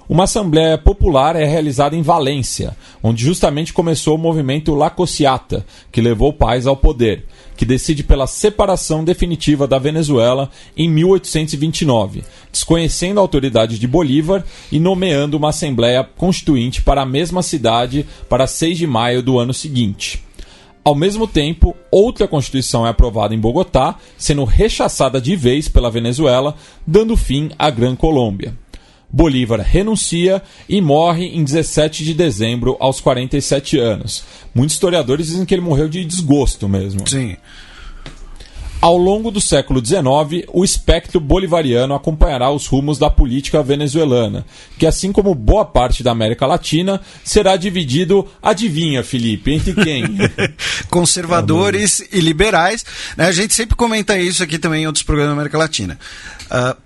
Uma assembleia popular é realizada em Valência, onde justamente começou o movimento La Cociata, que levou Páez ao poder, que decide pela separação definitiva da Venezuela em 1829, desconhecendo a autoridade de Bolívar e nomeando uma assembleia constituinte para a mesma cidade para 6 de maio do ano seguinte. Ao mesmo tempo, outra constituição é aprovada em Bogotá, sendo rechaçada de vez pela Venezuela, dando fim à Gran Colômbia. Bolívar renuncia e morre em 17 de dezembro, aos 47 anos. Muitos historiadores dizem que ele morreu de desgosto mesmo. Sim. Ao longo do século XIX, o espectro bolivariano acompanhará os rumos da política venezuelana, que, assim como boa parte da América Latina, será dividido, adivinha, Felipe, entre quem? Conservadores e liberais. A gente sempre comenta isso aqui também em outros programas da América Latina.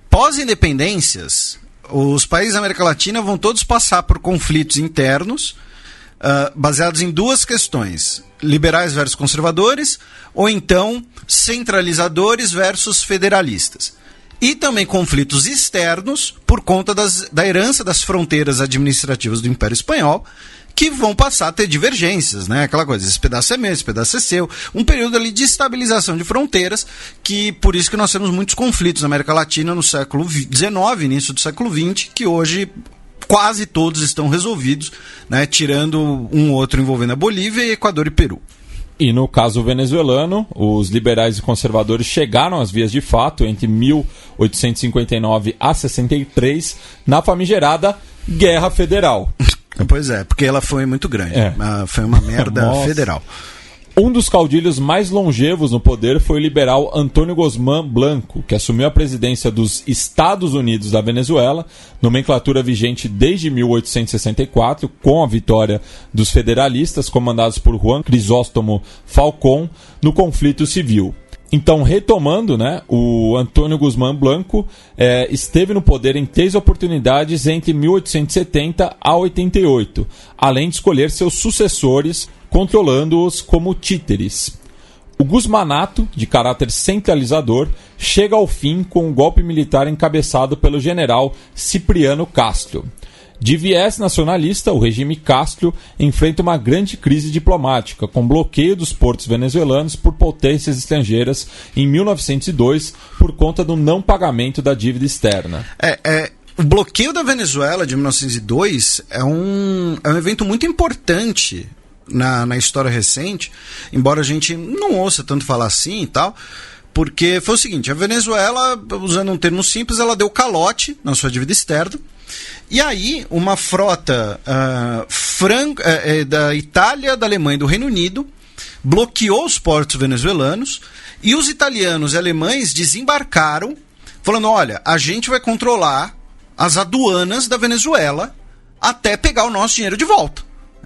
Pós-independências, os países da América Latina vão todos passar por conflitos internos baseados em 2 questões: liberais versus conservadores, ou então centralizadores versus federalistas. E também conflitos externos por conta da herança das fronteiras administrativas do Império Espanhol, que vão passar a ter divergências, né? Aquela coisa, esse pedaço é meu, esse pedaço é seu. Um período ali de estabilização de fronteiras, que por isso que nós temos muitos conflitos na América Latina no século XIX, início do século XX, que hoje quase todos estão resolvidos, né? Tirando um outro envolvendo a Bolívia, Equador e Peru. E no caso venezuelano, os liberais e conservadores chegaram às vias de fato entre 1859 a 63, na famigerada Guerra Federal. Pois é, porque ela foi muito grande. Foi uma merda federal. Um dos caudilhos mais longevos no poder foi o liberal Antônio Guzmán Blanco, que assumiu a presidência dos Estados Unidos da Venezuela, nomenclatura vigente desde 1864, com a vitória dos federalistas, comandados por Juan Crisóstomo Falcón, no conflito civil. Então, retomando, né, o Antônio Guzmán Blanco esteve no poder em 3 oportunidades entre 1870 a 88, além de escolher seus sucessores, controlando-os como títeres. O Guzmanato, de caráter centralizador, chega ao fim com um golpe militar encabeçado pelo general Cipriano Castro. De viés nacionalista, o regime Castro enfrenta uma grande crise diplomática, com bloqueio dos portos venezuelanos por potências estrangeiras em 1902 por conta do não pagamento da dívida externa. O bloqueio da Venezuela de 1902 é um evento muito importante na história recente, embora a gente não ouça tanto falar assim e tal, porque foi o seguinte: a Venezuela, usando um termo simples, ela deu calote na sua dívida externa. E aí, uma frota da Itália, da Alemanha e do Reino Unido bloqueou os portos venezuelanos, e os italianos e alemães desembarcaram, falando: olha, a gente vai controlar as aduanas da Venezuela até pegar o nosso dinheiro de volta.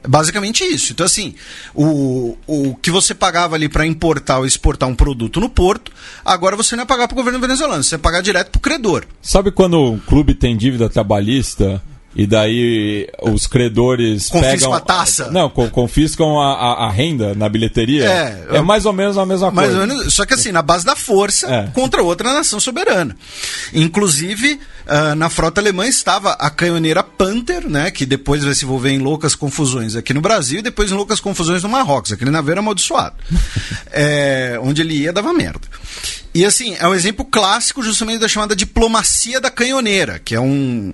Basicamente isso. Então, assim, o que você pagava ali para importar ou exportar um produto no porto, agora você não ia pagar para o governo venezuelano, você ia pagar direto para o credor. Sabe quando o clube tem dívida trabalhista e daí os credores confiscam a taça? Não, confiscam a renda na bilheteria? É mais ou menos a mesma coisa. Mais ou menos, só que assim, na base da força contra outra nação soberana. Inclusive, na frota alemã estava a canhoneira Panther, né, que depois vai se envolver em loucas confusões aqui no Brasil e depois em loucas confusões no Marrocos. Aquele navio era amaldiçoado. Onde ele ia, dava merda. E assim, é um exemplo clássico justamente da chamada diplomacia da canhoneira, que é um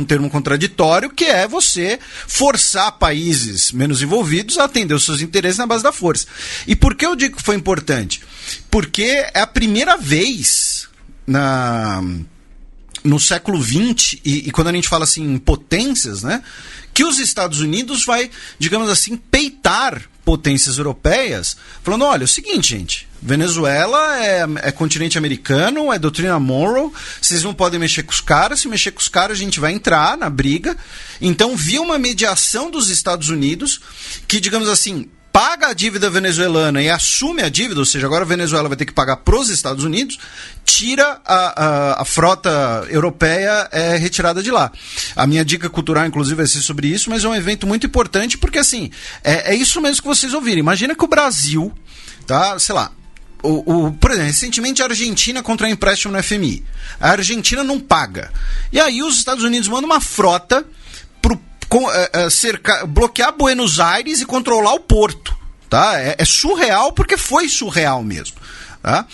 termo contraditório, que é você forçar países menos envolvidos a atender os seus interesses na base da força. E por que eu digo que foi importante? Porque é a primeira vez no século XX, e quando a gente fala assim em potências, né, que os Estados Unidos vai, digamos assim, peitar potências europeias, falando, olha, é o seguinte, gente, Venezuela é continente americano, é doutrina Monroe, vocês não podem mexer com os caras, se mexer com os caras a gente vai entrar na briga. Então, via uma mediação dos Estados Unidos que, digamos assim, paga a dívida venezuelana e assume a dívida, ou seja, agora a Venezuela vai ter que pagar para os Estados Unidos, tira a frota europeia retirada de lá. A minha dica cultural, inclusive, vai ser sobre isso, mas é um evento muito importante porque, assim, é isso mesmo que vocês ouviram. Imagina que o Brasil, tá, sei lá, por exemplo, recentemente a Argentina contraiu empréstimo no FMI. A Argentina não paga. E aí os Estados Unidos mandam uma frota bloquear Buenos Aires e controlar o porto. Tá? É surreal porque foi surreal mesmo. Tá?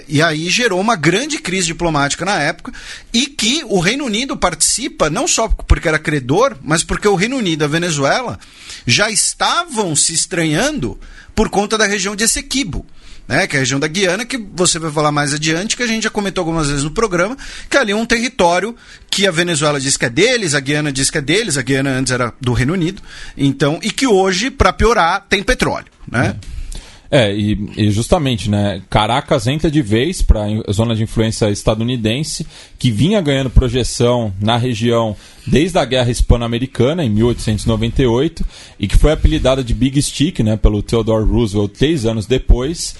E aí gerou uma grande crise diplomática na época, e que o Reino Unido participa não só porque era credor, mas porque o Reino Unido e a Venezuela já estavam se estranhando por conta da região de Essequibo, né, que é a região da Guiana, que você vai falar mais adiante, que a gente já comentou algumas vezes no programa, que ali é um território que a Venezuela diz que é deles, a Guiana diz que é deles, a Guiana antes era do Reino Unido, então, e que hoje, para piorar, tem petróleo, né? E justamente, né, Caracas entra de vez para a zona de influência estadunidense, que vinha ganhando projeção na região desde a Guerra Hispano-Americana, em 1898, e que foi apelidada de Big Stick, né, pelo Theodore Roosevelt 3 anos depois,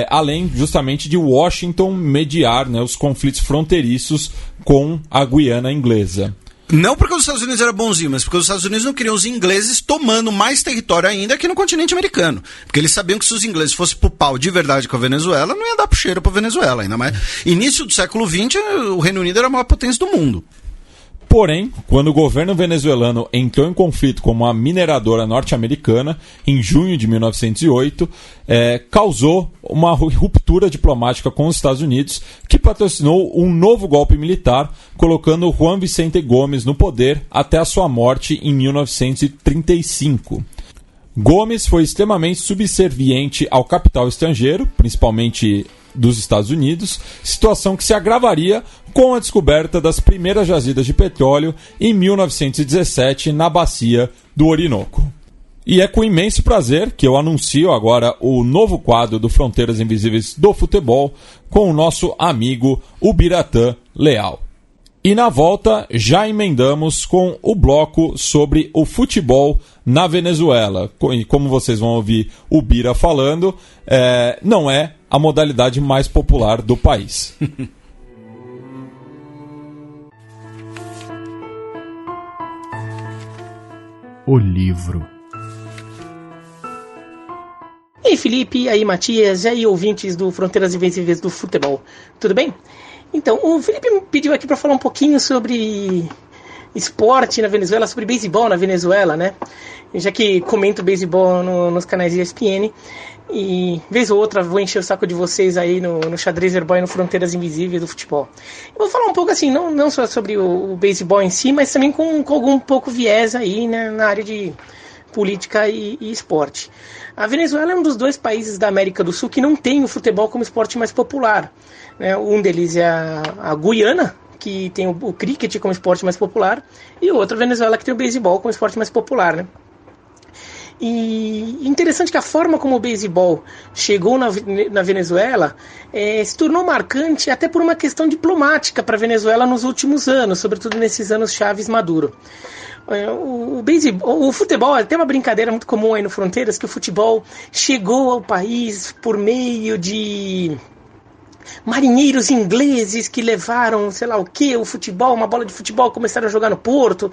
além justamente de Washington mediar, né, os conflitos fronteiriços com a Guiana Inglesa. Não porque os Estados Unidos eram bonzinhos, mas porque os Estados Unidos não queriam os ingleses tomando mais território ainda aqui no continente americano. Porque eles sabiam que se os ingleses fossem pro pau de verdade com a Venezuela, não ia dar pro cheiro pra Venezuela. Ainda mais. Início do século XX, o Reino Unido era a maior potência do mundo. Porém, quando o governo venezuelano entrou em conflito com uma mineradora norte-americana, em junho de 1908, causou uma ruptura diplomática com os Estados Unidos, que patrocinou um novo golpe militar, colocando Juan Vicente Gómez no poder até a sua morte em 1935. Gómez foi extremamente subserviente ao capital estrangeiro, principalmente dos Estados Unidos, situação que se agravaria com a descoberta das primeiras jazidas de petróleo em 1917 na bacia do Orinoco. E é com imenso prazer que eu anuncio agora o novo quadro do Fronteiras Invisíveis do Futebol com o nosso amigo Ubiratã Leal. E na volta já emendamos com o bloco sobre o futebol na Venezuela. E como vocês vão ouvir o Bira falando, não é a modalidade mais popular do país. O livro. E aí, Felipe, e aí, Matias, e aí, ouvintes do Fronteiras Invisíveis do Futebol, tudo bem? Então, o Felipe me pediu aqui para falar um pouquinho sobre esporte na Venezuela, sobre beisebol na Venezuela, né? Já que comento beisebol nos canais ESPN, e vez ou outra vou encher o saco de vocês aí no Xadrez Verbal e no Fronteiras Invisíveis do Futebol. Eu vou falar um pouco assim, não só sobre o beisebol em si, mas também com algum pouco viés aí, né, na área de política e esporte. A Venezuela é um dos dois países da América do Sul que não tem o futebol como esporte mais popular, né? Um deles é a Guiana, que tem o cricket como esporte mais popular, e o outro a Venezuela, que tem o beisebol como esporte mais popular, né? E interessante que a forma como o beisebol chegou na Venezuela se tornou marcante até por uma questão diplomática para a Venezuela nos últimos anos, sobretudo nesses anos Chávez Maduro. O futebol, tem uma brincadeira muito comum aí no Fronteiras, que o futebol chegou ao país por meio de marinheiros ingleses que levaram, sei lá o que, o futebol, uma bola de futebol, começaram a jogar no porto,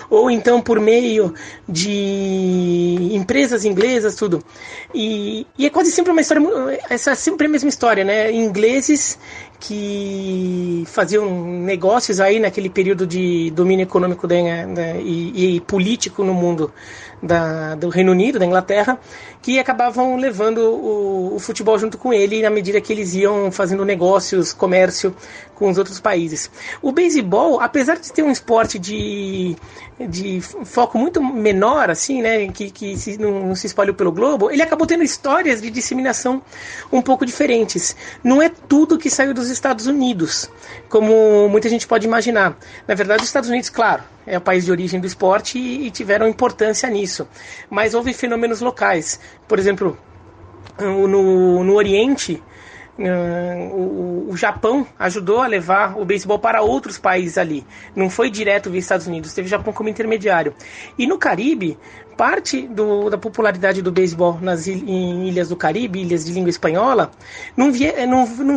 ou então por meio de empresas inglesas, tudo. E é quase sempre uma história, essa é sempre a mesma história, né? Ingleses que faziam negócios aí naquele período de domínio econômico e político no mundo do Reino Unido, da Inglaterra, que acabavam levando o futebol junto com ele na medida que eles iam fazendo negócios, comércio com os outros países. O beisebol, apesar de ter um esporte de foco muito menor, assim, né, que não se espalhou pelo globo, ele acabou tendo histórias de disseminação um pouco diferentes. Não é tudo que saiu dos Estados Unidos, como muita gente pode imaginar. Na verdade, os Estados Unidos, claro, é o país de origem do esporte e tiveram importância nisso. Mas houve fenômenos locais. Por exemplo, no Oriente, o Japão ajudou a levar o beisebol para outros países ali. Não foi direto via Estados Unidos, teve o Japão como intermediário. E no Caribe, parte da popularidade do beisebol em ilhas do Caribe, ilhas de língua espanhola, não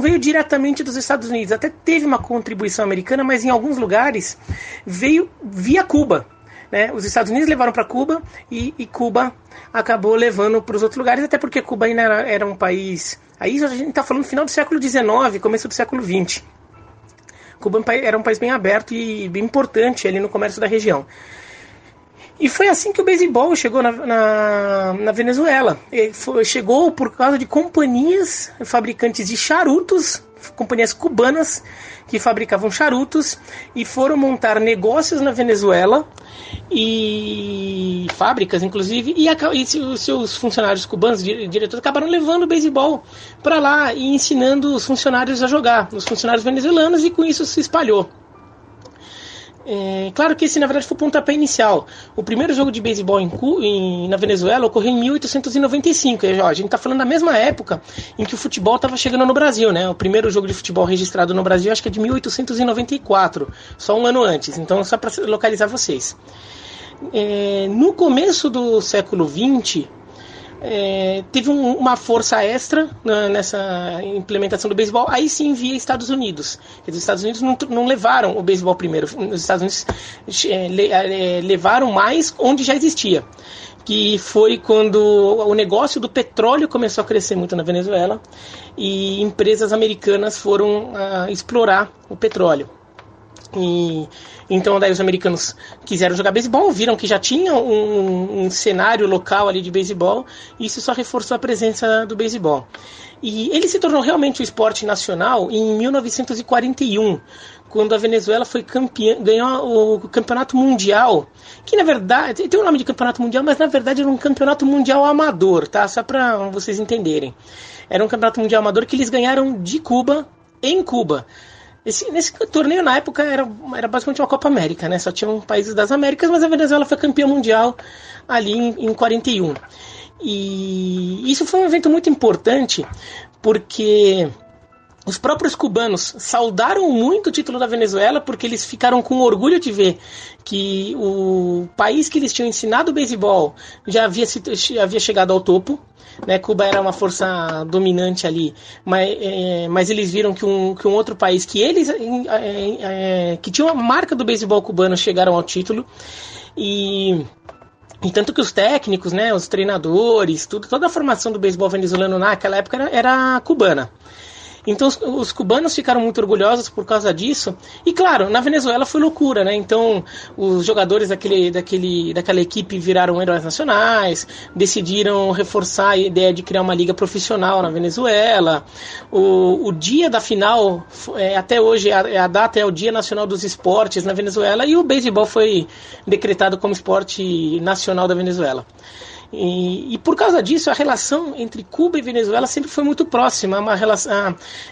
veio diretamente dos Estados Unidos. Até teve uma contribuição americana, mas em alguns lugares veio via Cuba. Né? Os Estados Unidos levaram para Cuba e Cuba acabou levando para os outros lugares, até porque Cuba ainda era um país... Aí a gente está falando final do século XIX, começo do século XX. Cuba era um país bem aberto e bem importante ali no comércio da região. E foi assim que o beisebol chegou na Venezuela. Chegou por causa de companhias fabricantes de charutos, companhias cubanas que fabricavam charutos e foram montar negócios na Venezuela, e fábricas inclusive, e os seus funcionários cubanos, diretores, acabaram levando o beisebol para lá e ensinando os funcionários a jogar, os funcionários venezuelanos, e com isso se espalhou. Claro que esse, na verdade, foi o pontapé inicial. O primeiro jogo de beisebol na Venezuela ocorreu em 1895. A gente está falando da mesma época em que o futebol estava chegando no Brasil, né? O primeiro jogo de futebol registrado no Brasil acho que é de 1894, só um ano antes. Então, só para localizar vocês. No começo do século XX, teve uma força extra nessa implementação do beisebol, aí sim via Estados Unidos. Os Estados Unidos não levaram o beisebol primeiro, os Estados Unidos levaram mais onde já existia, que foi quando o negócio do petróleo começou a crescer muito na Venezuela e empresas americanas foram explorar o petróleo. Então daí os americanos quiseram jogar beisebol, viram que já tinha um cenário local ali de beisebol, e isso só reforçou a presença do beisebol. E ele se tornou realmente o esporte nacional em 1941, quando a Venezuela foi ganhou o campeonato mundial, que na verdade tem o nome de campeonato mundial, mas na verdade era um campeonato mundial amador, tá? Só para vocês entenderem. Era um campeonato mundial amador que eles ganharam de Cuba, em Cuba. Nesse torneio, na época, era basicamente uma Copa América, né? Só tinham países das Américas, mas a Venezuela foi campeã mundial ali em 41. E isso foi um evento muito importante, porque os próprios cubanos saudaram muito o título da Venezuela, porque eles ficaram com orgulho de ver que o país que eles tinham ensinado o beisebol já havia chegado ao topo. Né, Cuba era uma força dominante ali, mas eles viram que um outro país que tinha uma marca do beisebol cubano chegaram ao título, e tanto que os técnicos, né, os treinadores, toda a formação do beisebol venezuelano naquela época era cubana. Então os cubanos ficaram muito orgulhosos por causa disso. E claro, na Venezuela foi loucura, né? Então os jogadores daquela equipe viraram heróis nacionais, decidiram reforçar a ideia de criar uma liga profissional na Venezuela. O dia da final, até hoje, a data é o Dia Nacional dos Esportes na Venezuela, e o beisebol foi decretado como esporte nacional da Venezuela. E por causa disso, a relação entre Cuba e Venezuela sempre foi muito próxima,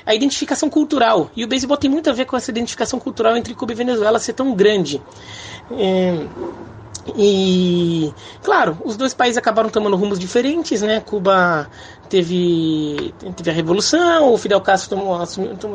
a identificação cultural. E o beisebol tem muito a ver com essa identificação cultural entre Cuba e Venezuela ser tão grande. E, claro, os dois países acabaram tomando rumos diferentes, né? Cuba teve a revolução, o Fidel Castro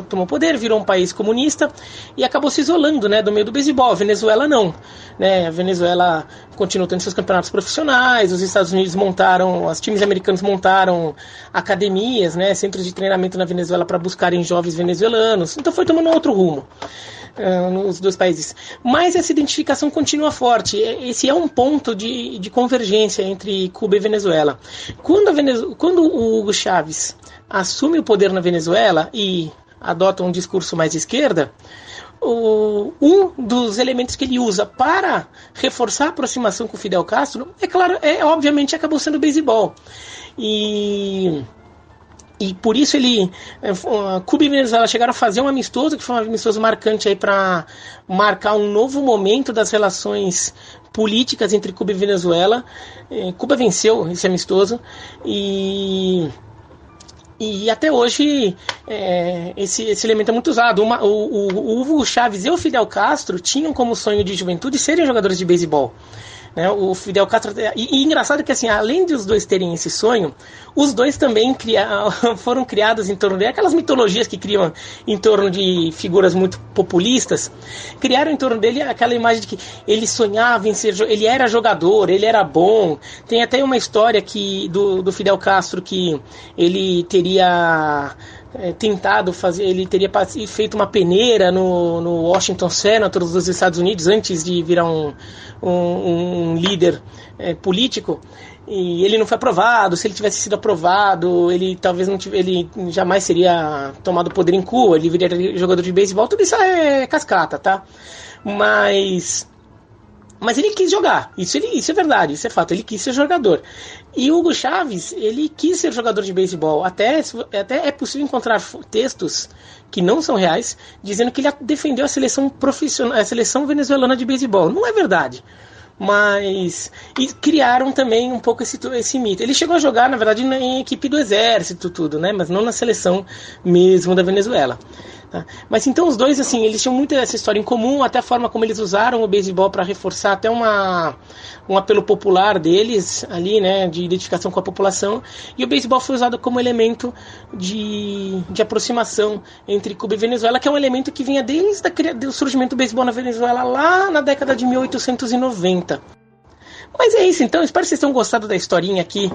tomou poder, virou um país comunista e acabou se isolando, né, do meio do beisebol. A Venezuela não, né? A Venezuela continuou tendo seus campeonatos profissionais, os Estados Unidos os times americanos montaram academias, né, centros de treinamento na Venezuela para buscarem jovens venezuelanos, então foi tomando outro rumo. nos dois países. Mas essa identificação continua forte. Esse é um ponto de convergência entre Cuba e Venezuela. Quando o Hugo Chávez assume o poder na Venezuela e adota um discurso mais de esquerda, um dos elementos que ele usa para reforçar a aproximação com o Fidel Castro, obviamente acabou sendo o beisebol. E por isso Cuba e Venezuela chegaram a fazer um amistoso, que foi um amistoso marcante aí para marcar um novo momento das relações políticas entre Cuba e Venezuela. Cuba venceu esse amistoso e até hoje esse elemento é muito usado. O Hugo Chávez e o Fidel Castro tinham como sonho de juventude serem jogadores de beisebol. O Fidel Castro... E engraçado que, assim, além de os dois terem esse sonho, os dois também foram criados em torno de... Aquelas mitologias que criam em torno de figuras muito populistas, criaram em torno dele aquela imagem de que ele sonhava em ser... Ele era jogador, ele era bom. Tem até uma história do Fidel Castro que ele teria... tentado fazer, ele teria feito uma peneira no Washington Senator dos Estados Unidos antes de virar um líder político, e ele não foi aprovado. Se ele tivesse sido aprovado, ele talvez ele jamais seria tomado poder em Cuba, ele viria jogador de beisebol. Tudo isso é cascata, tá? Mas ele quis jogar, isso é verdade, isso é fato, ele quis ser jogador. E o Hugo Chávez, ele quis ser jogador de beisebol. Até é possível encontrar textos que não são reais, dizendo que ele defendeu a seleção profissional, a seleção venezuelana de beisebol. Não é verdade. Mas criaram também um pouco esse mito. Ele chegou a jogar, na verdade, em equipe do exército, tudo, né? Mas não na seleção mesmo da Venezuela. Tá? Mas então os dois, assim, eles tinham muito essa história em comum, até a forma como eles usaram o beisebol para reforçar até um apelo popular deles ali, né, de identificação com a população. E o beisebol foi usado como elemento de aproximação entre Cuba e Venezuela, que é um elemento que vinha desde o surgimento do beisebol na Venezuela lá na década de 1890. Mas é isso, então. Espero que vocês tenham gostado da historinha aqui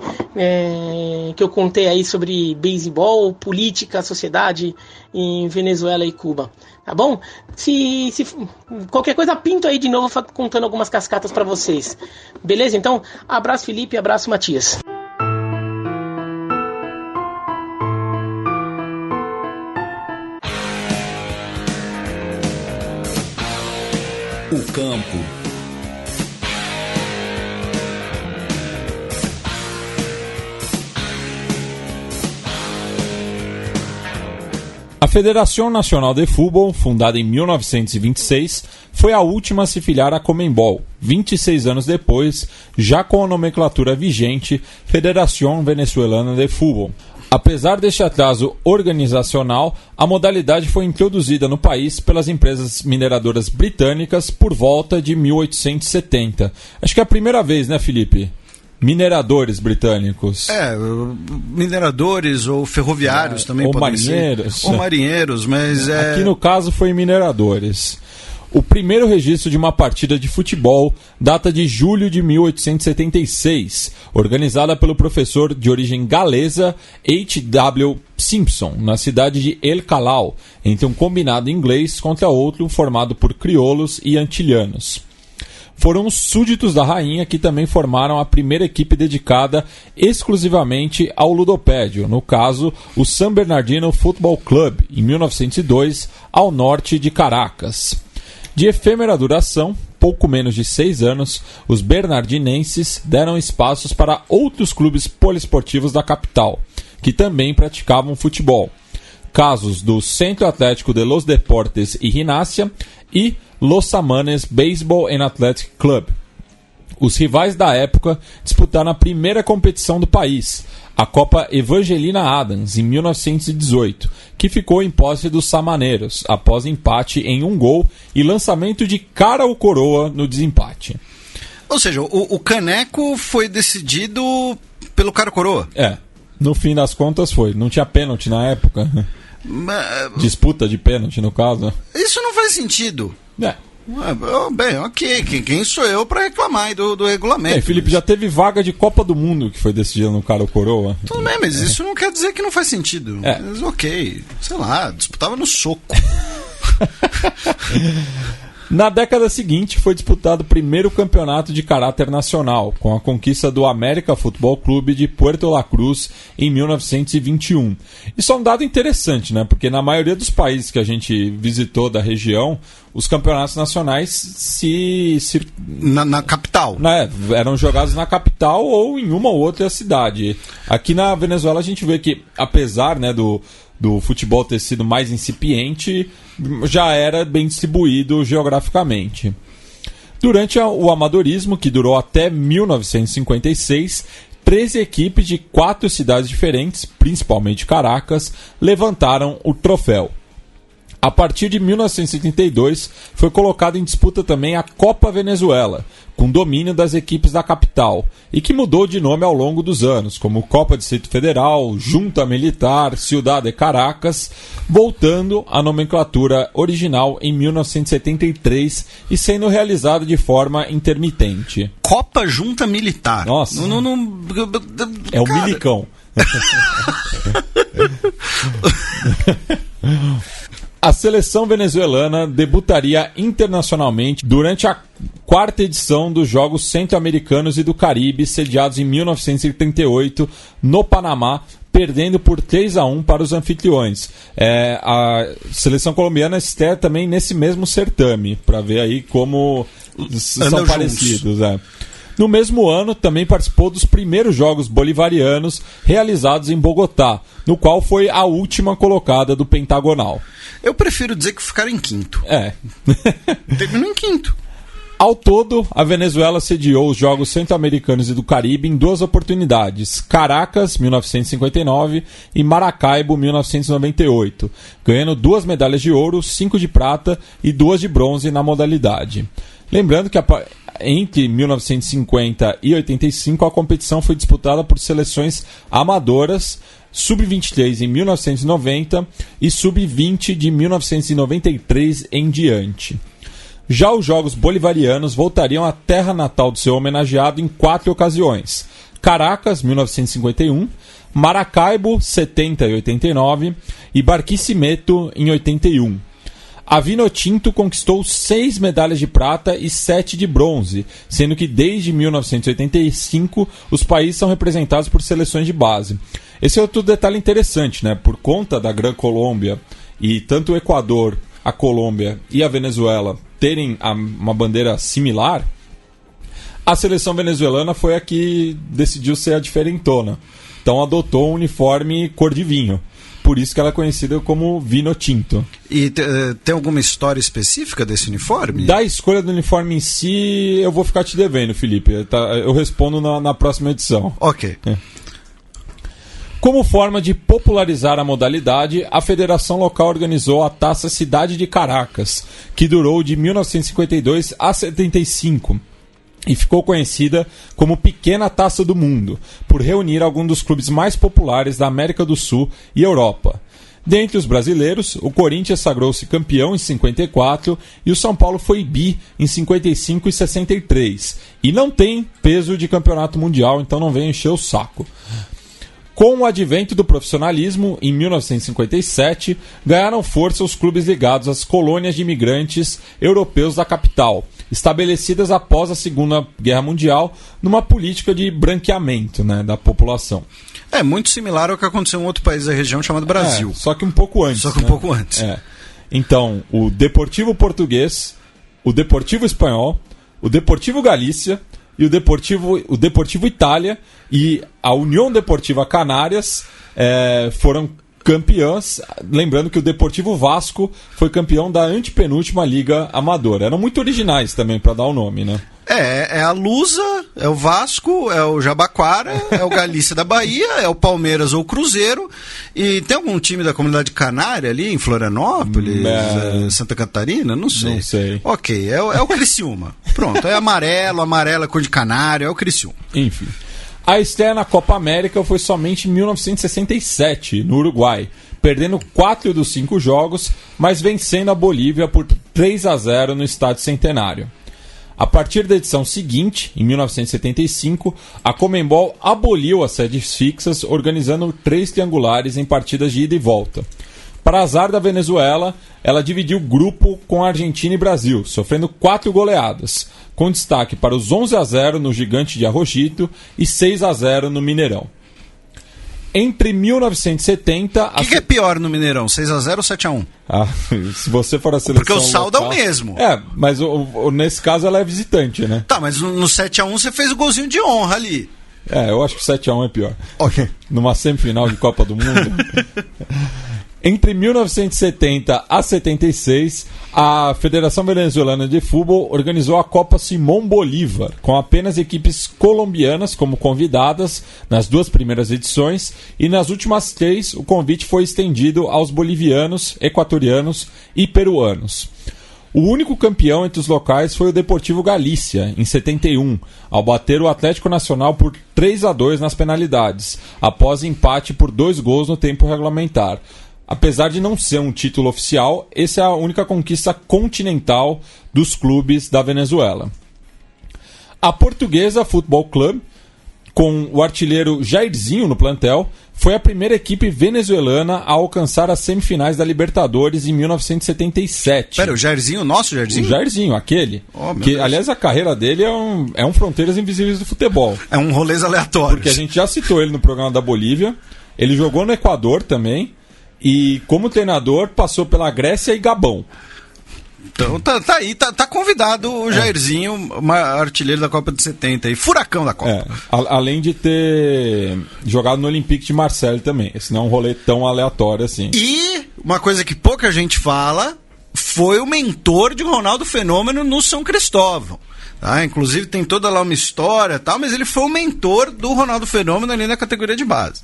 que eu contei aí sobre beisebol, política, sociedade em Venezuela e Cuba. Tá bom? Se qualquer coisa, pinto aí de novo contando algumas cascatas para vocês. Beleza? Então, abraço Felipe, abraço Matias. O campo. A Federação Nacional de Futebol, fundada em 1926, foi a última a se filiar à Conmebol, 26 anos depois, já com a nomenclatura vigente Federação Venezuelana de Futebol. Apesar deste atraso organizacional, a modalidade foi introduzida no país pelas empresas mineradoras britânicas por volta de 1870. Acho que é a primeira vez, né, Felipe? Mineradores britânicos. Mineradores ou ferroviários também ou podem marinheiros. ser. Ou marinheiros, mas Aqui no caso foi mineradores. O primeiro registro de uma partida de futebol data de julho de 1876, organizada pelo professor de origem galesa H.W. Simpson, na cidade de El Callao, entre um combinado inglês contra outro formado por crioulos e antilhanos. Foram os súditos da rainha que também formaram a primeira equipe dedicada exclusivamente ao ludopédio, no caso, o San Bernardino Football Club, em 1902, ao norte de Caracas. De efêmera duração, pouco menos de 6 anos, os bernardinenses deram espaços para outros clubes poliesportivos da capital, que também praticavam futebol. Casos do Centro Atlético de los Deportes y Gimnasia e Los Samanes Baseball and Athletic Club. Os rivais da época disputaram a primeira competição do país, a Copa Evangelina Adams, em 1918, que ficou em posse dos samaneiros, após empate em 1 gol e lançamento de cara ou coroa no desempate. Ou seja, o caneco foi decidido pelo cara ou coroa? No fim das contas foi. Não tinha pênalti na época. Disputa de pênalti, no caso. Isso não faz sentido. Bem, ok. Quem sou eu para reclamar do regulamento? Felipe, já teve vaga de Copa do Mundo que foi decidida no cara ou coroa. Tudo bem, mas isso não quer dizer que não faz sentido. Mas ok, sei lá, disputava no soco. Na década seguinte, foi disputado o primeiro campeonato de caráter nacional, com a conquista do América Futebol Clube de Puerto La Cruz em 1921. Isso é um dado interessante, né? Porque na maioria dos países que a gente visitou da região, os campeonatos nacionais Na capital. Eram jogados na capital ou em uma ou outra cidade. Aqui na Venezuela a gente vê que, apesar, né, do futebol ter sido mais incipiente, já era bem distribuído geograficamente. Durante o amadorismo, que durou até 1956, 13 equipes de 4 cidades diferentes, principalmente Caracas, levantaram o troféu. A partir de 1972, foi colocada em disputa também a Copa Venezuela, com domínio das equipes da capital, e que mudou de nome ao longo dos anos, como Copa Distrito Federal, Junta Militar, Ciudad de Caracas, voltando à nomenclatura original em 1973 e sendo realizada de forma intermitente. Copa Junta Militar. Nossa. É o Cara. milicão. A seleção venezuelana debutaria internacionalmente durante a 4ª edição dos Jogos Centro-Americanos e do Caribe, sediados em 1938 no Panamá, perdendo por 3-1 para os anfitriões. A seleção colombiana estreia também nesse mesmo certame, para ver aí como são parecidos. No mesmo ano, também participou dos primeiros Jogos Bolivarianos realizados em Bogotá, no qual foi a última colocada do pentagonal. Eu prefiro dizer que ficaram em quinto. Terminou em quinto. Ao todo, a Venezuela sediou os Jogos Centro-Americanos e do Caribe em 2 oportunidades, Caracas, 1959, e Maracaibo, 1998, ganhando 2 medalhas de ouro, 5 de prata e 2 de bronze na modalidade. Lembrando que entre 1950 e 85 a competição foi disputada por seleções amadoras, Sub-23 em 1990 e Sub-20 de 1993 em diante. Já os Jogos Bolivarianos voltariam à terra natal do seu homenageado em 4 ocasiões: Caracas, 1951, Maracaibo, 70 e 89 e Barquisimeto, em 81. A Vinotinto conquistou 6 medalhas de prata e 7 de bronze, sendo que desde 1985 os países são representados por seleções de base. Esse é outro detalhe interessante, né? Por conta da Gran Colômbia e tanto o Equador, a Colômbia e a Venezuela terem uma bandeira similar, a seleção venezuelana foi a que decidiu ser a diferentona. Então adotou um uniforme cor de vinho. Por isso que ela é conhecida como Vinotinto. E tem alguma história específica desse uniforme? Da escolha do uniforme em si, eu vou ficar te devendo, Felipe. Eu respondo na próxima edição. Ok. Como forma de popularizar a modalidade, a federação local organizou a Taça Cidade de Caracas, que durou de 1952 a 75. E ficou conhecida como Pequena Taça do Mundo, por reunir alguns dos clubes mais populares da América do Sul e Europa. Dentre os brasileiros, o Corinthians sagrou-se campeão em 54 e o São Paulo foi bi em 55 e 63. E não tem peso de campeonato mundial, então não vem encher o saco. Com o advento do profissionalismo, em 1957, ganharam força os clubes ligados às colônias de imigrantes europeus da capital, estabelecidas após a Segunda Guerra Mundial, numa política de branqueamento, né, da população. É muito similar ao que aconteceu em outro país da região chamado Brasil. Só que um pouco antes. Pouco antes. Então, o Deportivo Português, o Deportivo Espanhol, o Deportivo Galícia e o Deportivo Itália e a União Deportiva Canárias foram campeãs. Lembrando que o Deportivo Vasco foi campeão da antepenúltima Liga Amadora. Eram muito originais também para dar o nome, né? É a Lusa, é o Vasco, é o Jabaquara, é o Galícia da Bahia, é o Palmeiras ou o Cruzeiro. E tem algum time da comunidade canária ali em Florianópolis, Santa Catarina? Não sei. Não sei. Ok, é o Criciúma. Pronto, é amarela, cor de canário, é o Criciúma. Enfim. A estreia na Copa América foi somente em 1967, no Uruguai, perdendo 4 dos 5 jogos, mas vencendo a Bolívia por 3-0 no Estádio Centenário. A partir da edição seguinte, em 1975, a Conmebol aboliu as sedes fixas, organizando 3 triangulares em partidas de ida e volta. Para azar da Venezuela, ela dividiu o grupo com a Argentina e Brasil, sofrendo 4 goleadas, com destaque para os 11-0 no Gigante de Arrojito e 6-0 no Mineirão. Entre 1970... O que é pior no Mineirão, 6-0 ou 7-1? Se você for a seleção porque o saldo local... é o mesmo. Mas nesse caso ela é visitante, né? Tá, mas no 7-1 você fez o golzinho de honra ali. Eu acho que 7-1 é pior. Ok. Numa semifinal de Copa do Mundo... Entre 1970 a 76, a Federação Venezuelana de Futebol organizou a Copa Simón Bolívar, com apenas equipes colombianas como convidadas nas 2 primeiras edições, e nas últimas 3 o convite foi estendido aos bolivianos, equatorianos e peruanos. O único campeão entre os locais foi o Deportivo Galícia, em 71, ao bater o Atlético Nacional por 3-2 nas penalidades, após empate por 2 gols no tempo regulamentar. Apesar de não ser um título oficial, essa é a única conquista continental dos clubes da Venezuela. A Portuguesa Futebol Clube, com o artilheiro Jairzinho no plantel, foi a primeira equipe venezuelana a alcançar as semifinais da Libertadores em 1977. Pera, o Jairzinho, o nosso Jairzinho? O Jairzinho, aquele. Que, aliás, a carreira dele é um Fronteiras Invisíveis do futebol. É um rolês aleatório. Porque a gente já citou ele no programa da Bolívia. Ele jogou no Equador também. E como treinador passou pela Grécia e Gabão. Então tá aí, tá convidado o Jairzinho, artilheiro da Copa de 70 e furacão da Copa. Além de ter jogado no Olympique de Marseille também. Esse não é um rolê tão aleatório assim. E uma coisa que pouca gente fala, foi o mentor de Ronaldo Fenômeno no São Cristóvão. Tá? Inclusive tem toda lá uma história e tal, mas ele foi o mentor do Ronaldo Fenômeno ali na categoria de base.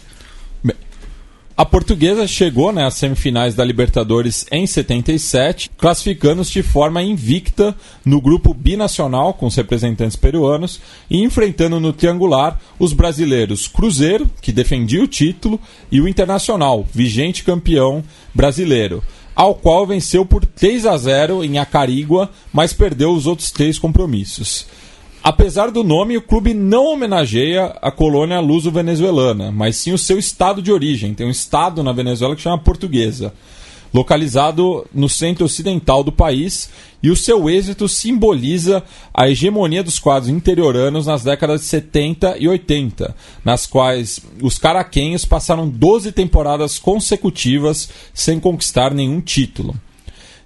A Portuguesa chegou às semifinais da Libertadores em 77, classificando-se de forma invicta no grupo binacional com os representantes peruanos e enfrentando no triangular os brasileiros Cruzeiro, que defendia o título, e o Internacional, vigente campeão brasileiro, ao qual venceu por 3-0 em Acarigua, mas perdeu os outros 3 compromissos. Apesar do nome, o clube não homenageia a colônia luso-venezuelana, mas sim o seu estado de origem. Tem um estado na Venezuela que chama Portuguesa, localizado no centro-ocidental do país, e o seu êxito simboliza a hegemonia dos quadros interioranos nas décadas de 70 e 80, nas quais os caraquenhos passaram 12 temporadas consecutivas sem conquistar nenhum título.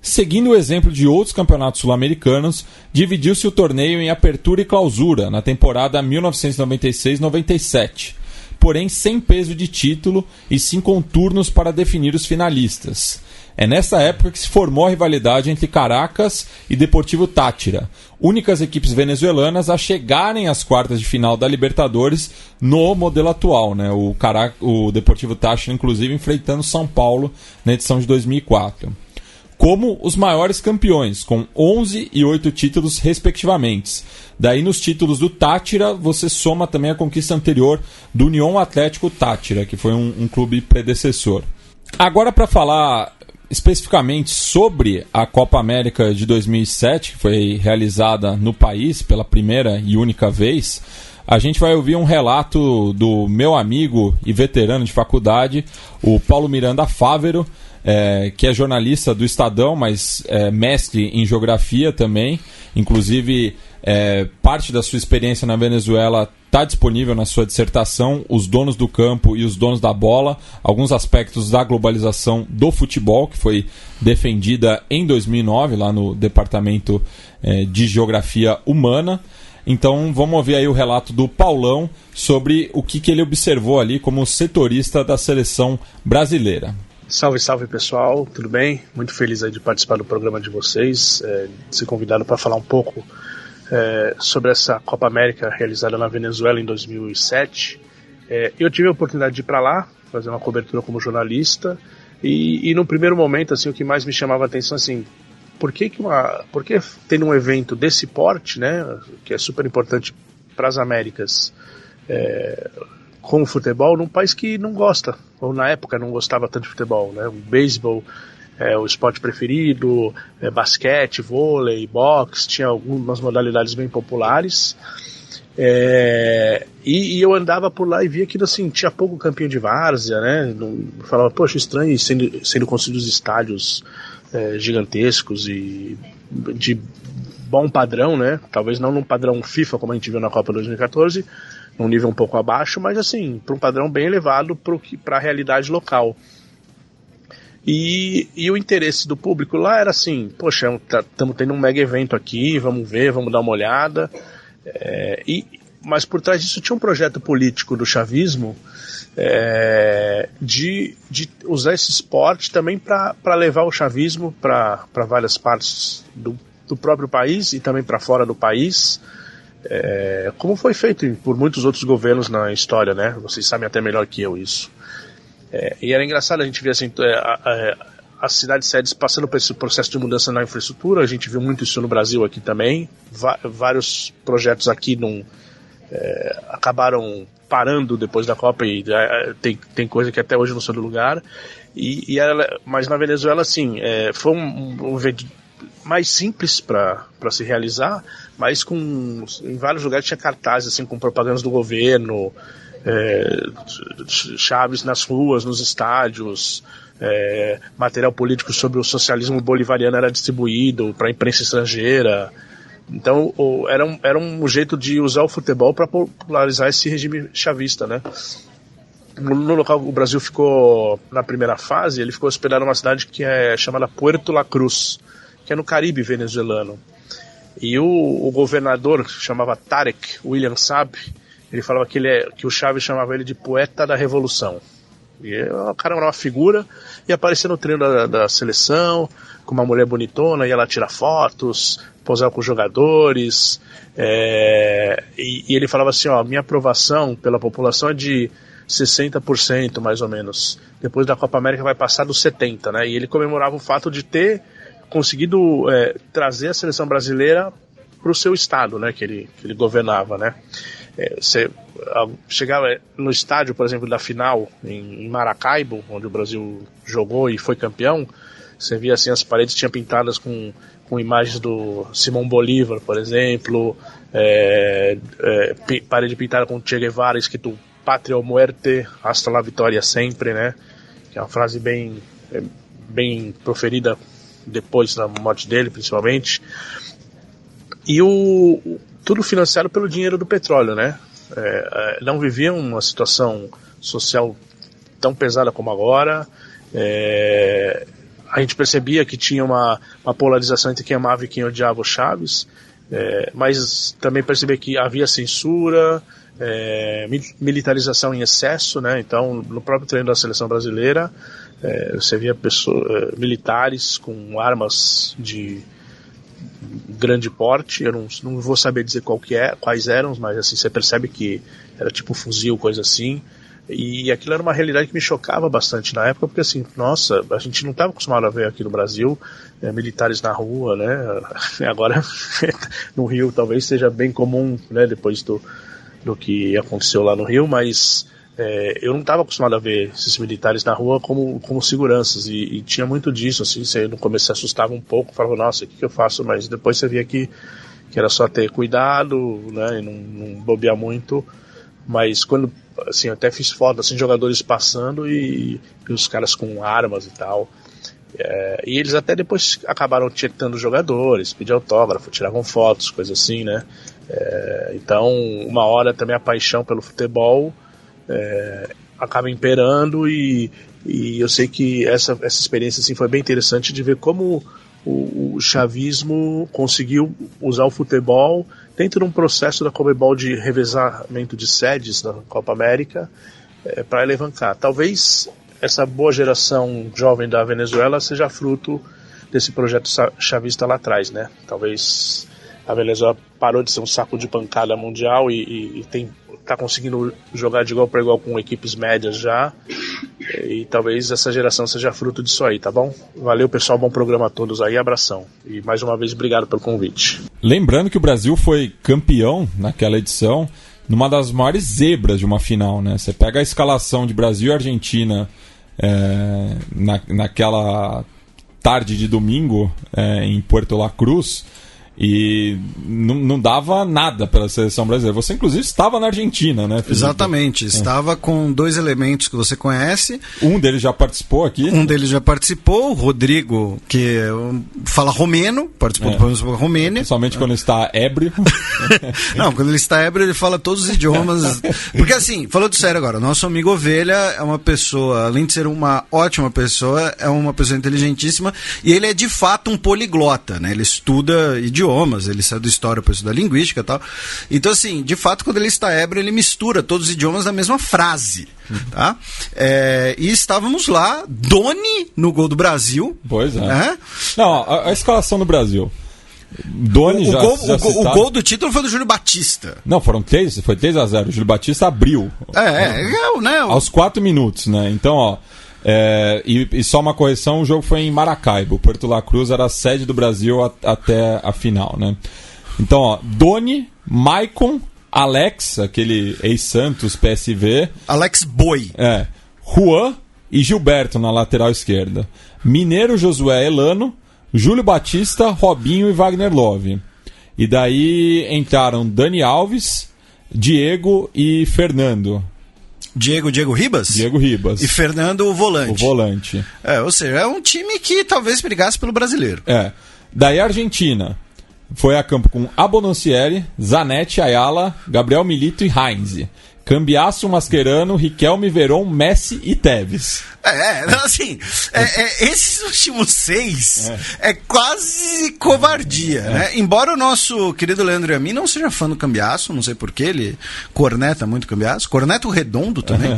Seguindo o exemplo de outros campeonatos sul-americanos, dividiu-se o torneio em apertura e clausura na temporada 1996-97, porém sem peso de título e sim com turnos para definir os finalistas. É nessa época que se formou a rivalidade entre Caracas e Deportivo Táchira, únicas equipes venezuelanas a chegarem às quartas de final da Libertadores no modelo atual, né? O Deportivo Táchira, inclusive, enfrentando São Paulo na edição de 2004. Como os maiores campeões, com 11 e 8 títulos respectivamente. Daí nos títulos do Táchira, você soma também a conquista anterior do União Atlético Táchira, que foi um clube predecessor. Agora, para falar especificamente sobre a Copa América de 2007, que foi realizada no país pela primeira e única vez, a gente vai ouvir um relato do meu amigo e veterano de faculdade, o Paulo Miranda Fávero, que é jornalista do Estadão, mas mestre em geografia também. Inclusive, parte da sua experiência na Venezuela está disponível na sua dissertação, Os Donos do Campo e os Donos da Bola, alguns aspectos da globalização do futebol, que foi defendida em 2009, lá no Departamento de Geografia Humana. Então vamos ouvir aí o relato do Paulão sobre o que ele observou ali como setorista da seleção brasileira. Salve, salve pessoal, tudo bem? Muito feliz aí de participar do programa de vocês, de ser convidado para falar um pouco sobre essa Copa América realizada na Venezuela em 2007. Eu tive a oportunidade de ir para lá, fazer uma cobertura como jornalista, e no primeiro momento, assim, o que mais me chamava a atenção, assim, por que tendo um evento desse porte, né, que é super importante para as Américas, com o futebol, num país que não gosta, ou na época não gostava tanto de futebol, né? O beisebol é o esporte preferido, basquete, vôlei, boxe, tinha algumas modalidades bem populares, E eu andava por lá e via que assim, tinha pouco campinho de várzea, né? Falava, poxa, estranho sendo construídos estádios gigantescos e de bom padrão, né? Talvez não num padrão FIFA como a gente viu na Copa 2014, num nível um pouco abaixo, mas assim, para um padrão bem elevado para a realidade local. E o interesse do público lá era assim, poxa, estamos tendo um mega evento aqui, vamos ver, vamos dar uma olhada. Mas por trás disso tinha um projeto político do chavismo de usar esse esporte também para levar o chavismo para várias partes do próprio país e também para fora do país, como foi feito por muitos outros governos na história, né? Vocês sabem até melhor que eu isso. E era engraçado a gente ver assim, as cidades-sedes passando por esse processo de mudança na infraestrutura. A gente viu muito isso no Brasil aqui também. Vários projetos aqui acabaram parando depois da Copa e tem coisa que até hoje não são do lugar. Mas na Venezuela, assim, foi um evento mais simples para se realizar, mas em vários lugares tinha cartazes assim, com propagandas do governo, chaves nas ruas, nos estádios, material político sobre o socialismo bolivariano era distribuído para a imprensa estrangeira. Então era um jeito de usar o futebol para popularizar esse regime chavista, né? No local o Brasil ficou na primeira fase, ele ficou hospedado numa cidade que é chamada Puerto La Cruz, que é no Caribe venezuelano. E o governador, chamava Tarek William Saab, ele falava que o Chávez chamava ele de poeta da revolução. E o cara era uma figura, e aparecia no treino da seleção, com uma mulher bonitona, ia lá tirar fotos, posar com os jogadores, e ele falava assim, minha aprovação pela população é de 60% mais ou menos. Depois da Copa América vai passar dos 70%, né? E ele comemorava o fato de ter conseguido trazer a seleção brasileira para o seu estado, né, que ele governava, né? Você chegava no estádio, por exemplo, da final em Maracaibo, onde o Brasil jogou e foi campeão, você via assim, as paredes tinham pintadas com imagens do Simão Bolívar, por exemplo, parede pintada com Che Guevara, escrito Pátria ou Muerte, hasta la vitória sempre, né? Que é uma frase bem proferida depois da morte dele, principalmente. E tudo financiado pelo dinheiro do petróleo, né? Não viviam uma situação social tão pesada como agora. A gente percebia que tinha uma polarização entre quem amava e quem odiava o Chávez, mas também percebia que havia censura, militarização em excesso, né? Então, no próprio treino da seleção brasileira, você via militares com armas de grande porte. Eu não vou saber dizer quais eram, mas assim, você percebe que era tipo fuzil, coisa assim. E aquilo era uma realidade que me chocava bastante na época, porque assim, nossa, a gente não estava acostumado a ver aqui no Brasil militares na rua, né? Agora no Rio talvez seja bem comum, né? Depois do que aconteceu lá no Rio, mas eu não estava acostumado a ver esses militares na rua como seguranças, e tinha muito disso, assim, você no começo se assustava um pouco, falava, nossa, o que eu faço? Mas depois você via que era só ter cuidado, né, e não bobear muito. Mas quando, assim, eu até fiz foto, assim, jogadores passando e os caras com armas e tal, e eles até depois acabaram tietando os jogadores, pediam autógrafo, tiravam fotos, coisas assim, né. Então, uma hora também a paixão pelo futebol acaba imperando, e eu sei que essa experiência assim, foi bem interessante de ver como o chavismo conseguiu usar o futebol dentro de um processo da Conmebol de revezamento de sedes da Copa América para alavancar. Talvez essa boa geração jovem da Venezuela seja fruto desse projeto chavista lá atrás, né? Talvez a Venezuela parou de ser um saco de pancada mundial e está conseguindo jogar de igual para igual com equipes médias já, e talvez essa geração seja fruto disso aí, tá bom? Valeu, pessoal, bom programa a todos aí, abração. E mais uma vez, obrigado pelo convite. Lembrando que o Brasil foi campeão naquela edição, numa das maiores zebras de uma final, né? Você pega a escalação de Brasil e Argentina naquela tarde de domingo em Puerto La Cruz, E não dava nada pela seleção brasileira. Você, inclusive, estava na Argentina, né, Felipe? Exatamente. Estava com 2 elementos que você conhece. Um deles já participou aqui. O Rodrigo, que fala romeno, participou do programa Romênia. Principalmente quando ele está ébrio. Não, quando ele está ébrio, ele fala todos os idiomas. Porque, assim, falando sério agora, nosso amigo Ovelha é uma pessoa, além de ser uma ótima pessoa, é uma pessoa inteligentíssima. E ele é, de fato, um poliglota, né? Ele estuda idiomas. Ele saiu da história para estudar linguística e tal. Então, assim, de fato, quando ele está ébrio, ele mistura todos os idiomas na mesma frase. Tá? E estávamos lá, Doni no gol do Brasil. Pois é. Não, a escalação do Brasil. Doni o gol do título foi do Júlio Batista. Não, foi 3-0. O Júlio Batista abriu. Né? Aos 4 minutos, né? Então, ó. E só uma correção, o jogo foi em Maracaibo. Porto La Cruz era a sede do Brasil até a final, né? Então, ó, Doni, Maicon, Alex, aquele ex-Santos, PSV. Alex Boi. Juan e Gilberto na lateral esquerda. Mineiro, Josué Elano, Júlio Batista, Robinho e Wagner Love. E daí entraram Dani Alves, Diego e Fernando. Diego Ribas? Diego Ribas. E Fernando, o volante. Ou seja, é um time que talvez brigasse pelo brasileiro. Daí a Argentina foi a campo com Abondancieri, Zanetti, Ayala, Gabriel Milito e Heinz. Cambiasso, Mascherano, Riquelme, Veron, Messi e Tevez. Assim, esses últimos 6 é quase covardia, né? Embora o nosso querido Leandro Yamin não seja fã do Cambiasso, não sei porquê, ele corneta muito o Cambiasso, corneta o Redondo também.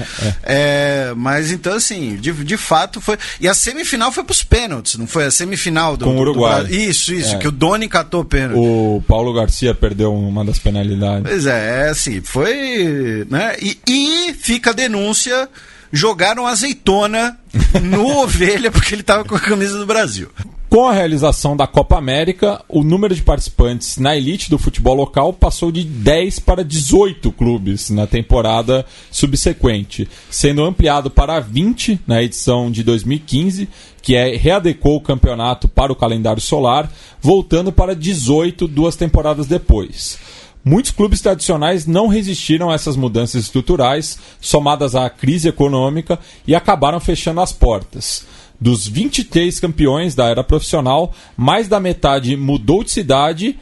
Mas então, assim, de fato foi. E a semifinal foi pros pênaltis, não foi? A semifinal com o Uruguai. Isso, que o Doni catou o pênalti. O Paulo Garcia perdeu uma das penalidades. Pois assim, foi. Né? E fica a denúncia. Jogaram azeitona no Ovelha porque ele estava com a camisa do Brasil. Com a realização da Copa América, o número de participantes na elite do futebol local passou de 10 para 18 clubes na temporada subsequente, sendo ampliado para 20 na edição de 2015, que readequou o campeonato para o calendário solar, voltando para 18 2 temporadas depois. Muitos clubes tradicionais não resistiram a essas mudanças estruturais, somadas à crise econômica, e acabaram fechando as portas. Dos 23 campeões da era profissional, mais da metade mudou de cidade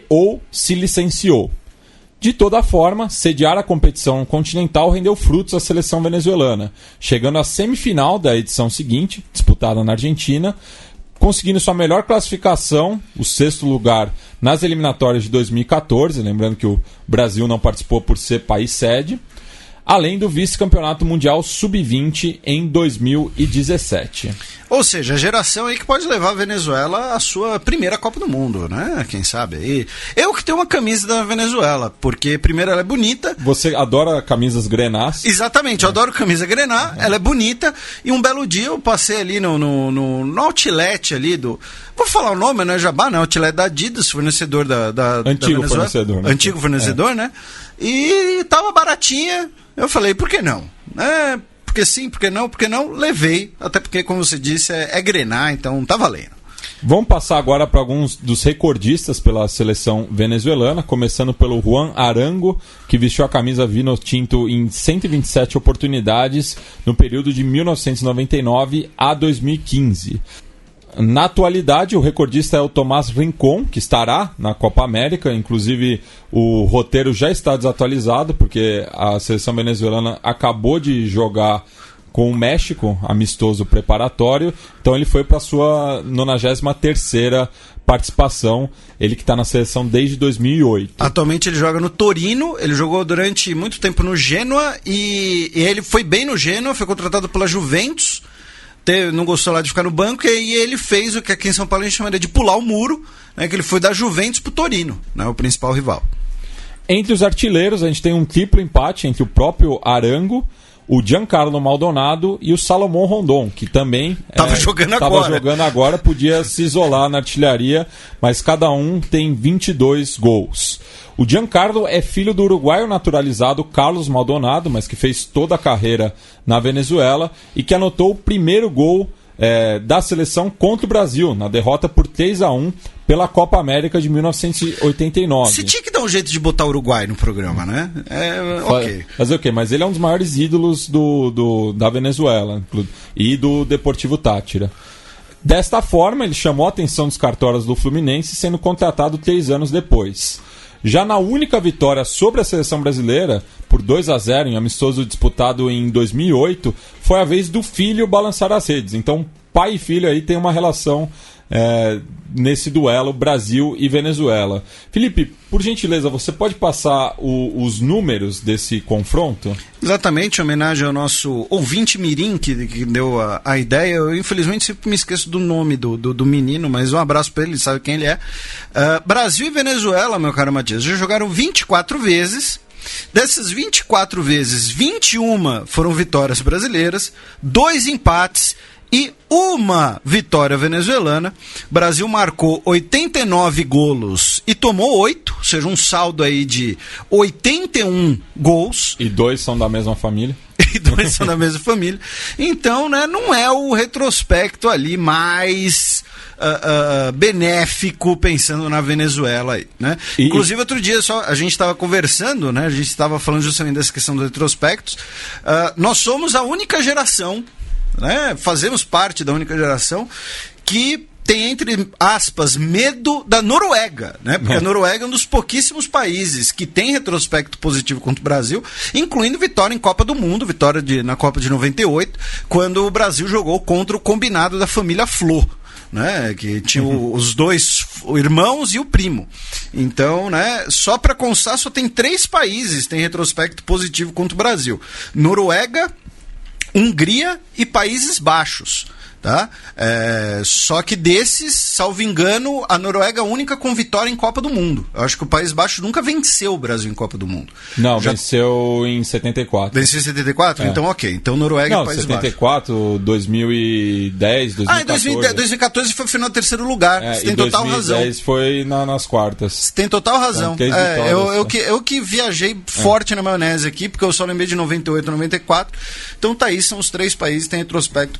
ou se licenciou. De toda forma, sediar a competição continental rendeu frutos à seleção venezuelana, chegando à semifinal da edição seguinte, disputada na Argentina, conseguindo sua melhor classificação, o 6º lugar nas eliminatórias de 2014, lembrando que o Brasil não participou por ser país sede, além do vice-campeonato mundial sub-20 em 2017. Ou seja, a geração aí que pode levar a Venezuela à sua primeira Copa do Mundo, né? Quem sabe aí. Eu que tenho uma camisa da Venezuela, porque primeiro ela é bonita. Você adora camisas grenás? Exatamente, eu adoro camisa grená, ela é bonita, e um belo dia eu passei ali no outlet ali do... Vou falar o nome, não é Jabá, não, outlet da Adidas, fornecedor da Antigo Venezuela. Fornecedor. Né? Antigo fornecedor, né? E tava baratinha, eu falei, por que não? Porque sim, porque não, levei, até porque, como você disse, é grená, então tá valendo. Vamos passar agora para alguns dos recordistas pela seleção venezuelana, começando pelo Juan Arango, que vestiu a camisa vino-tinto em 127 oportunidades no período de 1999 a 2015. Na atualidade, o recordista é o Tomás Rincón, que estará na Copa América. Inclusive, o roteiro já está desatualizado, porque a seleção venezuelana acabou de jogar com o México, amistoso preparatório. Então ele foi para a sua 93ª participação, ele que está na seleção desde 2008. Atualmente ele joga no Torino, ele jogou durante muito tempo no Genoa, e ele foi bem no Genoa, foi contratado pela Juventus, não gostou lá de ficar no banco, e aí ele fez o que aqui em São Paulo a gente chamaria de pular o muro, né, que ele foi da Juventus pro Torino, né, o principal rival. Entre os artilheiros, a gente tem um triplo empate entre o próprio Arango, o Giancarlo Maldonado e o Salomón Rondón, que também estava jogando agora, podia se isolar na artilharia, mas cada um tem 22 gols. O Giancarlo é filho do uruguaio naturalizado Carlos Maldonado, mas que fez toda a carreira na Venezuela e que anotou o primeiro gol da seleção contra o Brasil, na derrota por 3-1 pela Copa América de 1989. Você tinha que dar um jeito de botar o Uruguai no programa, né? Ok. Fazer o quê? Mas ele é um dos maiores ídolos da Venezuela e do Deportivo Táchira. Desta forma, ele chamou a atenção dos cartolas do Fluminense, sendo contratado 3 anos depois. Já na única vitória sobre a seleção brasileira, por 2-0 em amistoso disputado em 2008, foi a vez do filho balançar as redes. Então, pai e filho aí tem uma relação nesse duelo Brasil e Venezuela. Felipe, por gentileza, você pode passar os números desse confronto? Exatamente, em homenagem ao nosso ouvinte mirim que deu a ideia. Eu infelizmente sempre me esqueço do nome do menino, mas um abraço para ele sabe quem ele é. Brasil e Venezuela, meu caro Matias, já jogaram 24 vezes. Dessas 24 vezes, 21 foram vitórias brasileiras, 2 empates e 1 vitória venezuelana. O Brasil marcou 89 golos e tomou 8, ou seja, um saldo aí de 81 gols. E 2 são da mesma família. E 2 são da mesma família. Então, né, não é o retrospecto mais benéfico pensando na Venezuela aí, né? Inclusive, outro dia a gente estava conversando, né? A gente estava falando justamente dessa questão dos retrospectos. Nós somos a única geração, né? Fazemos parte da única geração que tem, entre aspas, medo da Noruega, né? Porque a Noruega é um dos pouquíssimos países que tem retrospecto positivo contra o Brasil, incluindo vitória em Copa do Mundo, vitória na Copa de 98, quando o Brasil jogou contra o combinado da família Flô, né, que tinha os 2 irmãos e o primo. Então, né, só para constar, só tem 3 países que têm retrospecto positivo contra o Brasil: Noruega, Hungria e Países Baixos. Tá? Só que desses, salvo engano, a Noruega é a única com vitória em Copa do Mundo. Eu acho que o País Baixo nunca venceu o Brasil em Copa do Mundo. Não, venceu em 74. Venceu em 74? Então ok. Então Noruega e País 74, Baixo. 2010, 2014. Em 2014 foi o final do 3º lugar. Você tem total razão. 2010 foi nas quartas. Você tem total razão. Eu que viajei forte na maionese aqui, porque eu só lembrei de 98 e 94. Então tá aí, são os 3 países que têm retrospecto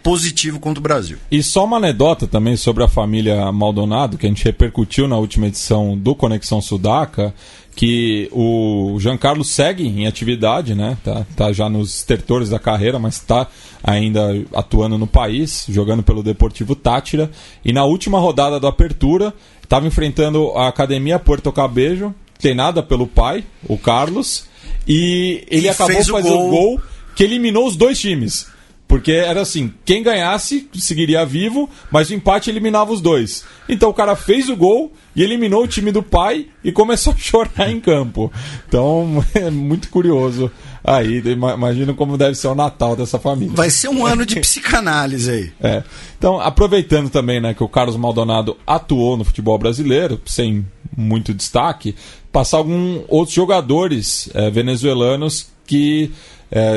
positivo contra o Brasil. E só uma anedota também sobre a família Maldonado, que a gente repercutiu na última edição do Conexão Sudaca, que o Giancarlo segue em atividade, né? Tá já nos estertores da carreira, mas está ainda atuando no país, jogando pelo Deportivo Táchira, e na última rodada da Apertura estava enfrentando a Academia Puerto Cabello, treinada pelo pai, o Carlos, e ele acabou fazendo o gol que eliminou os 2 times. Porque era assim, quem ganhasse seguiria vivo, mas o empate eliminava os 2. Então o cara fez o gol e eliminou o time do pai e começou a chorar em campo. Então é muito curioso aí, imagino como deve ser o Natal dessa família. Vai ser um ano de psicanálise aí. Então, aproveitando também, né, que o Carlos Maldonado atuou no futebol brasileiro, sem muito destaque, passar alguns outros jogadores venezuelanos que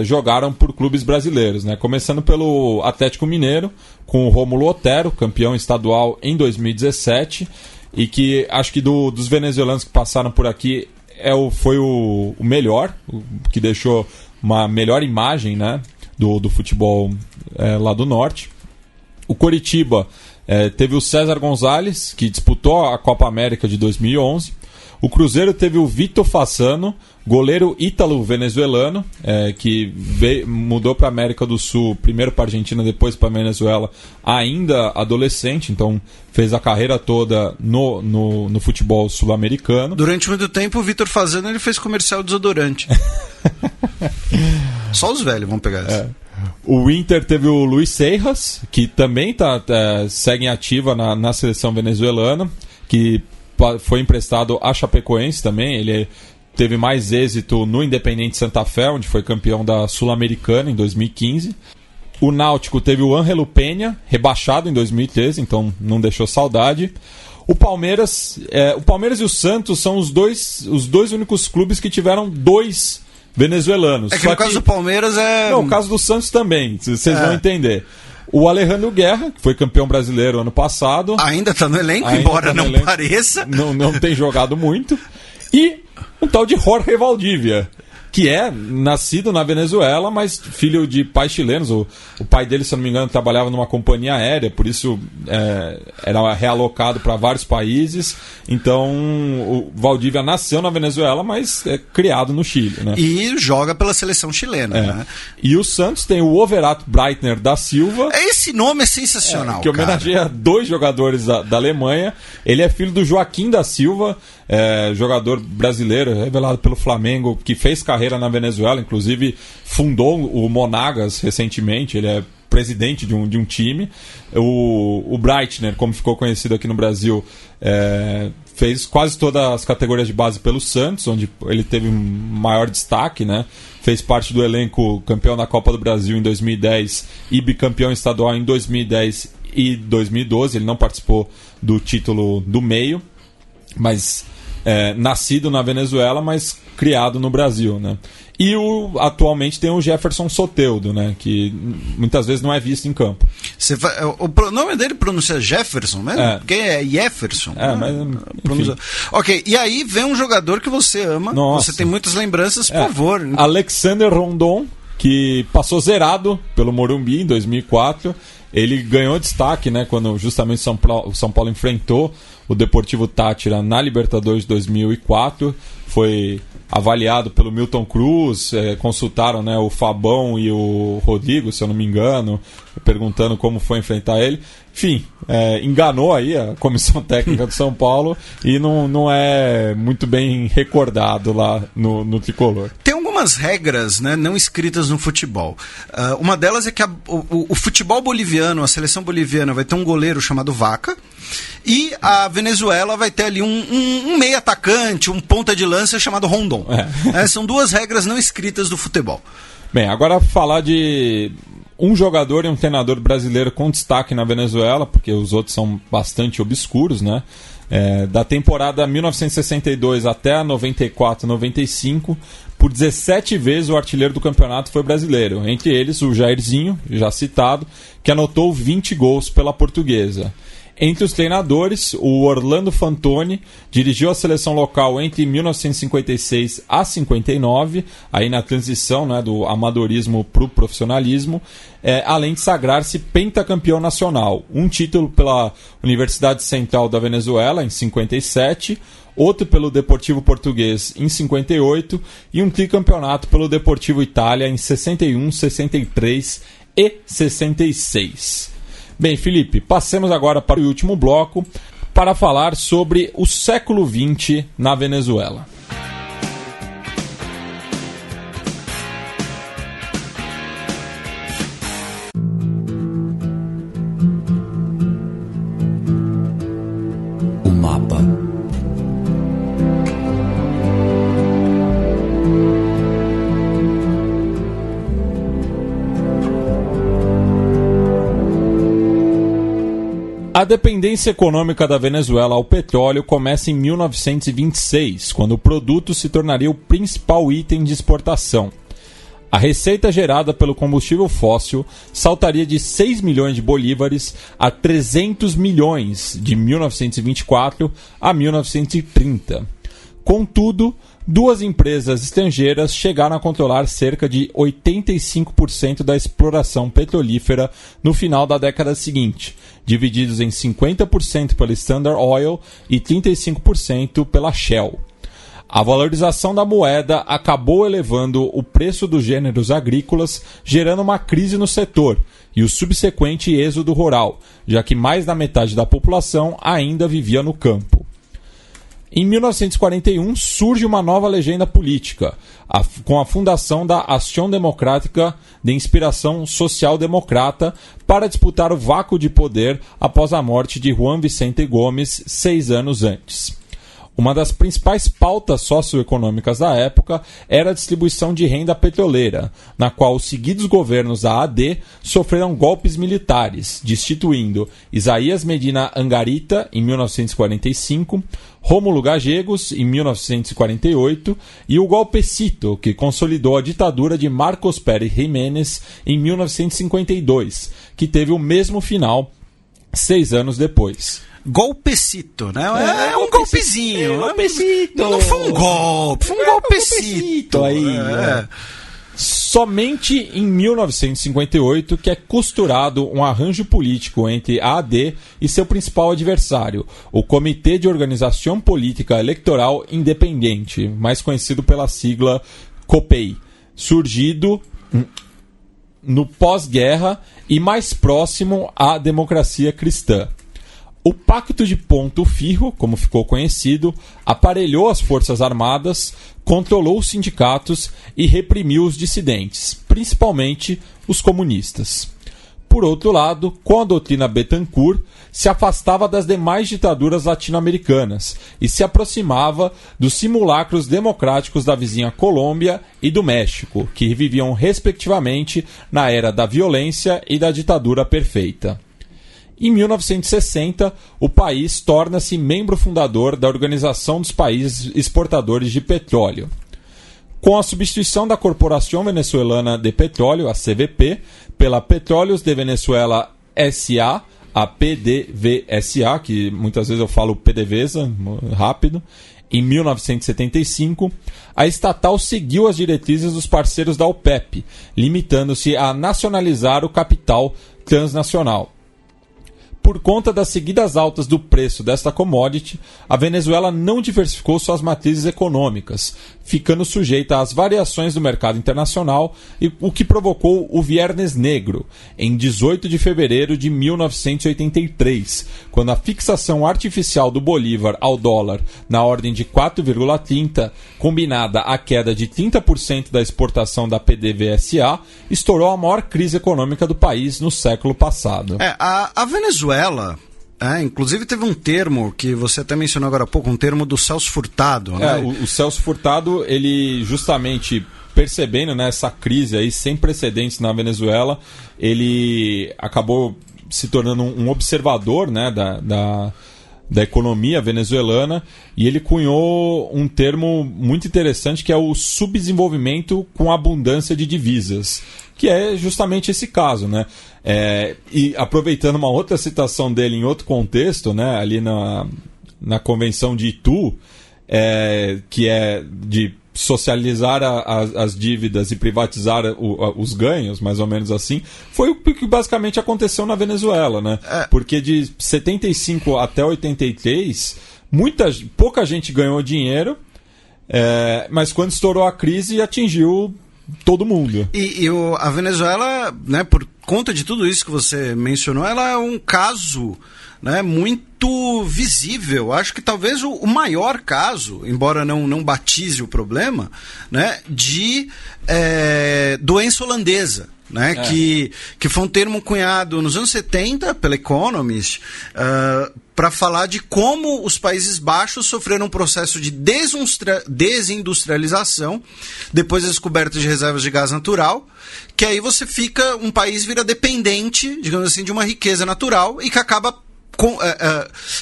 jogaram por clubes brasileiros, né? Começando pelo Atlético Mineiro, com o Rômulo Otero, campeão estadual em 2017, e que acho que dos venezuelanos que passaram por aqui foi o melhor, que deixou uma melhor imagem, né, do futebol lá do norte. O Coritiba teve o César Gonzalez, que disputou a Copa América de 2011. O Cruzeiro teve o Vitor Fassano, goleiro ítalo-venezuelano, que mudou para a América do Sul, primeiro para a Argentina, depois para a Venezuela, ainda adolescente, então fez a carreira toda no futebol sul-americano. Durante muito tempo, o Vitor Fassano ele fez comercial de desodorante. Só os velhos vão pegar essa. O Inter teve o Luis Seijas, que também segue em ativa na seleção venezuelana, que foi emprestado a Chapecoense também. Ele teve mais êxito no Independente Santa Fé, onde foi campeão da Sul-Americana em 2015. O Náutico teve o Ângelo Penha, rebaixado em 2013, então não deixou saudade. O Palmeiras e o Santos são os dois únicos clubes que tiveram 2 venezuelanos. No caso do Palmeiras Não, o caso do Santos também, vocês vão entender. O Alejandro Guerra, que foi campeão brasileiro ano passado. Ainda está no elenco, embora não pareça. Não tem jogado muito. E um tal de Jorge Valdívia, que é nascido na Venezuela, mas filho de pais chilenos. O pai dele, se eu não me engano, trabalhava numa companhia aérea, por isso era realocado para vários países. Então, o Valdívia nasceu na Venezuela, mas é criado no Chile, né? E joga pela seleção chilena, né? E o Santos tem o Overato Breitner da Silva. Esse nome é sensacional, que homenageia 2 jogadores da Alemanha. Ele é filho do Joaquim da Silva, jogador brasileiro, revelado pelo Flamengo, que fez carreira na Venezuela, inclusive fundou o Monagas recentemente. Ele é presidente de um time. O Breitner, como ficou conhecido aqui no Brasil, fez quase todas as categorias de base pelo Santos, onde ele teve maior destaque, né? Fez parte do elenco campeão da Copa do Brasil em 2010 e bicampeão estadual em 2010 e 2012. Ele não participou do título do meio, mas nascido na Venezuela, mas criado no Brasil, né? E atualmente tem o Jefferson Soteldo, né? Que muitas vezes não é visto em campo. O nome dele pronuncia Jefferson mesmo? Porque é Jefferson. Mas Ok, e aí vem um jogador que você ama. Nossa. Você tem muitas lembranças, por favor. Alexander Rondon, que passou zerado pelo Morumbi em 2004. Ele ganhou destaque, né, quando justamente o São Paulo enfrentou o Deportivo Táchira na Libertadores de 2004. Foi avaliado pelo Milton Cruz, consultaram, né, o Fabão e o Rodrigo, se eu não me engano, perguntando como foi enfrentar ele. Enfim, enganou aí a comissão técnica do São Paulo e não é muito bem recordado lá no Tricolor. Tem algumas regras, né, não escritas no futebol. Uma delas é que o futebol boliviano, a seleção boliviana, vai ter um goleiro chamado Vaca, e a Venezuela vai ter ali um meio atacante, um ponta de lança chamado Rondon. São 2 regras não escritas do futebol. Bem, agora falar de um jogador e um treinador brasileiro com destaque na Venezuela, porque os outros são bastante obscuros, né? Da temporada 1962 até a 94-95, por 17 vezes o artilheiro do campeonato foi brasileiro. Entre eles, o Jairzinho, já citado, que anotou 20 gols pela Portuguesa. Entre os treinadores, o Orlando Fantoni dirigiu a seleção local entre 1956 a 59, aí na transição, né, do amadorismo para o profissionalismo, além de sagrar-se pentacampeão nacional. Um título pela Universidade Central da Venezuela, em 57, outro pelo Deportivo Português em 58 e um tricampeonato pelo Deportivo Itália em 61, 63 e 66. Bem, Felipe, passemos agora para o último bloco para falar sobre o século XX na Venezuela. O mapa. A dependência econômica da Venezuela ao petróleo começa em 1926, quando o produto se tornaria o principal item de exportação. A receita gerada pelo combustível fóssil saltaria de 6 milhões de bolívares a 300 milhões de 1924 a 1930. Contudo, 2 empresas estrangeiras chegaram a controlar cerca de 85% da exploração petrolífera no final da década seguinte, divididos em 50% pela Standard Oil e 35% pela Shell. A valorização da moeda acabou elevando o preço dos gêneros agrícolas, gerando uma crise no setor e o subsequente êxodo rural, já que mais da metade da população ainda vivia no campo. Em 1941, surge uma nova legenda política, com a fundação da Ação Democrática de Inspiração Social-Democrata para disputar o vácuo de poder após a morte de Juan Vicente Gomes 6 anos antes. Uma das principais pautas socioeconômicas da época era a distribuição de renda petroleira, na qual os seguidos governos da AD sofreram golpes militares, destituindo Isaías Medina Angarita, em 1945, Rômulo Gallegos, em 1948, e o Golpecito, que consolidou a ditadura de Marcos Pérez Jiménez, em 1952, que teve o mesmo final 6 anos depois. golpecito, né? É um golpezinho. Não foi um golpe, foi um golpecito. Aí, Somente em 1958 que é costurado um arranjo político entre a AD e seu principal adversário, o Comitê de Organização Política Eleitoral Independente, mais conhecido pela sigla COPEI, surgido no pós-guerra e mais próximo à democracia cristã. O Pacto de Ponto Firro, como ficou conhecido, aparelhou as forças armadas, controlou os sindicatos e reprimiu os dissidentes, principalmente os comunistas. Por outro lado, com a doutrina Bettencourt, se afastava das demais ditaduras latino-americanas e se aproximava dos simulacros democráticos da vizinha Colômbia e do México, que viviam respectivamente na era da violência e da ditadura perfeita. Em 1960, o país torna-se membro fundador da Organização dos Países Exportadores de Petróleo. Com a substituição da Corporação Venezuelana de Petróleo, a CVP, pela Petróleos de Venezuela S.A., a PDVSA, que muitas vezes eu falo PDVSA, rápido, em 1975, a estatal seguiu as diretrizes dos parceiros da OPEP, limitando-se a nacionalizar o capital transnacional. Por conta das seguidas altas do preço desta commodity, a Venezuela não diversificou suas matrizes econômicas, ficando sujeita às variações do mercado internacional, o que provocou o Viernes Negro, em 18 de fevereiro de 1983, quando a fixação artificial do bolívar ao dólar na ordem de 4,30, combinada à queda de 30% da exportação da PDVSA, estourou a maior crise econômica do país no século passado. A Venezuela, inclusive teve um termo que você até mencionou agora há pouco, um termo do Celso Furtado, né? O Celso Furtado, ele justamente percebendo, né, essa crise aí sem precedentes na Venezuela, ele acabou se tornando um observador, né, da economia venezuelana, e ele cunhou um termo muito interessante que é o subdesenvolvimento com abundância de divisas, que é justamente esse caso, né? E aproveitando uma outra citação dele em outro contexto, né, ali na Convenção de Itu, que é de socializar as dívidas e privatizar os ganhos, mais ou menos assim, foi o que basicamente aconteceu na Venezuela, né? Porque de 75 até 83, pouca gente ganhou dinheiro, mas quando estourou a crise atingiu todo mundo. E a Venezuela, né, por conta de tudo isso que você mencionou, ela é um caso, né, muito visível. Acho que talvez o maior caso, embora não batize o problema, né, de doença holandesa. Né, que foi um termo cunhado nos anos 70 pela Economist para falar de como os Países Baixos sofreram um processo de desindustrialização depois da descoberta de reservas de gás natural, que aí um país vira dependente, digamos assim, de uma riqueza natural e que acaba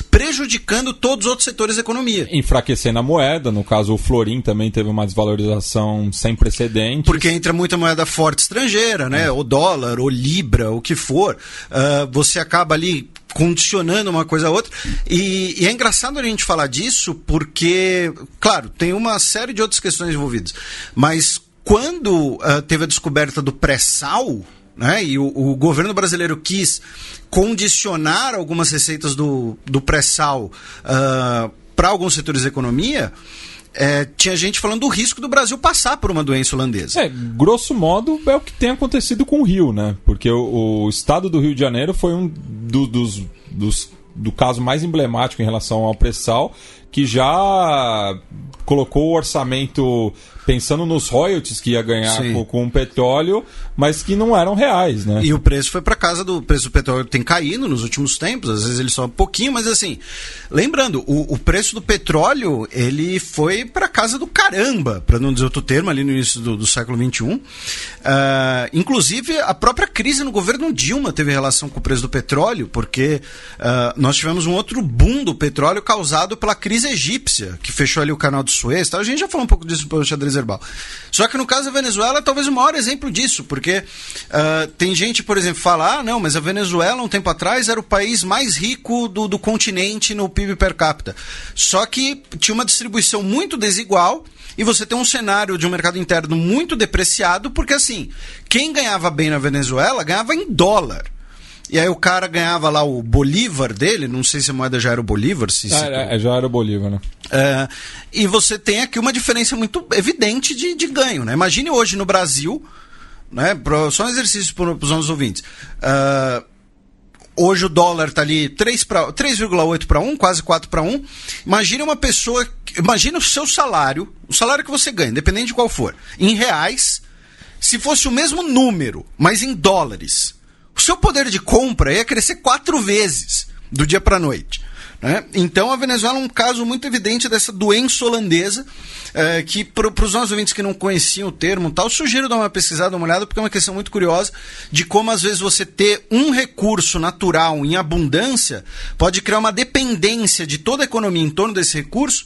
prejudicando todos os outros setores da economia. Enfraquecendo a moeda, no caso o florim também teve uma desvalorização sem precedentes. Porque entra muita moeda forte estrangeira, né? O dólar, ou libra, o que for. Você acaba ali condicionando uma coisa a outra. E é engraçado a gente falar disso porque, claro, tem uma série de outras questões envolvidas. Mas quando teve a descoberta do pré-sal, né, e o governo brasileiro quis condicionar algumas receitas do pré-sal para alguns setores da economia, tinha gente falando do risco do Brasil passar por uma doença holandesa. Grosso modo, é o que tem acontecido com o Rio, né? Porque o estado do Rio de Janeiro foi um do caso mais emblemático em relação ao pré-sal, que já colocou o orçamento pensando nos royalties que ia ganhar com o petróleo, mas que não eram reais, né? E o preço foi para casa do preço do petróleo tem caído nos últimos tempos, às vezes ele sobe um pouquinho, mas assim, lembrando, o preço do petróleo, ele foi para casa do caramba, para não dizer outro termo, ali no início do século XXI. Inclusive, a própria crise no governo Dilma teve relação com o preço do petróleo, porque nós tivemos um outro boom do petróleo causado pela crise egípcia, que fechou ali o canal do Suez. Tá? A gente já falou um pouco disso no xadrez verbal. Só que no caso da Venezuela, talvez o maior exemplo disso, porque tem gente, por exemplo, fala, não, mas a Venezuela, um tempo atrás, era o país mais rico do continente no PIB per capita. Só que tinha uma distribuição muito desigual e você tem um cenário de um mercado interno muito depreciado, porque assim, quem ganhava bem na Venezuela ganhava em dólar. E aí o cara ganhava lá o bolívar dele, não sei se a moeda já era o bolívar. Já era o bolívar, né? E você tem aqui uma diferença muito evidente de ganho, né? Imagine hoje no Brasil, né? Só um exercício para os nossos ouvintes. Hoje o dólar está ali 3,8 para 1, quase 4 para 1. Imagine uma pessoa, imagine o seu salário, o salário que você ganha, independente de qual for, em reais, se fosse o mesmo número, mas em dólares. O seu poder de compra ia crescer 4 vezes do dia para a noite. Né? Então a Venezuela é um caso muito evidente dessa doença holandesa, que para os nossos ouvintes que não conheciam o termo tal, sugiro dar uma pesquisada, uma olhada, porque é uma questão muito curiosa de como às vezes você ter um recurso natural em abundância pode criar uma dependência de toda a economia em torno desse recurso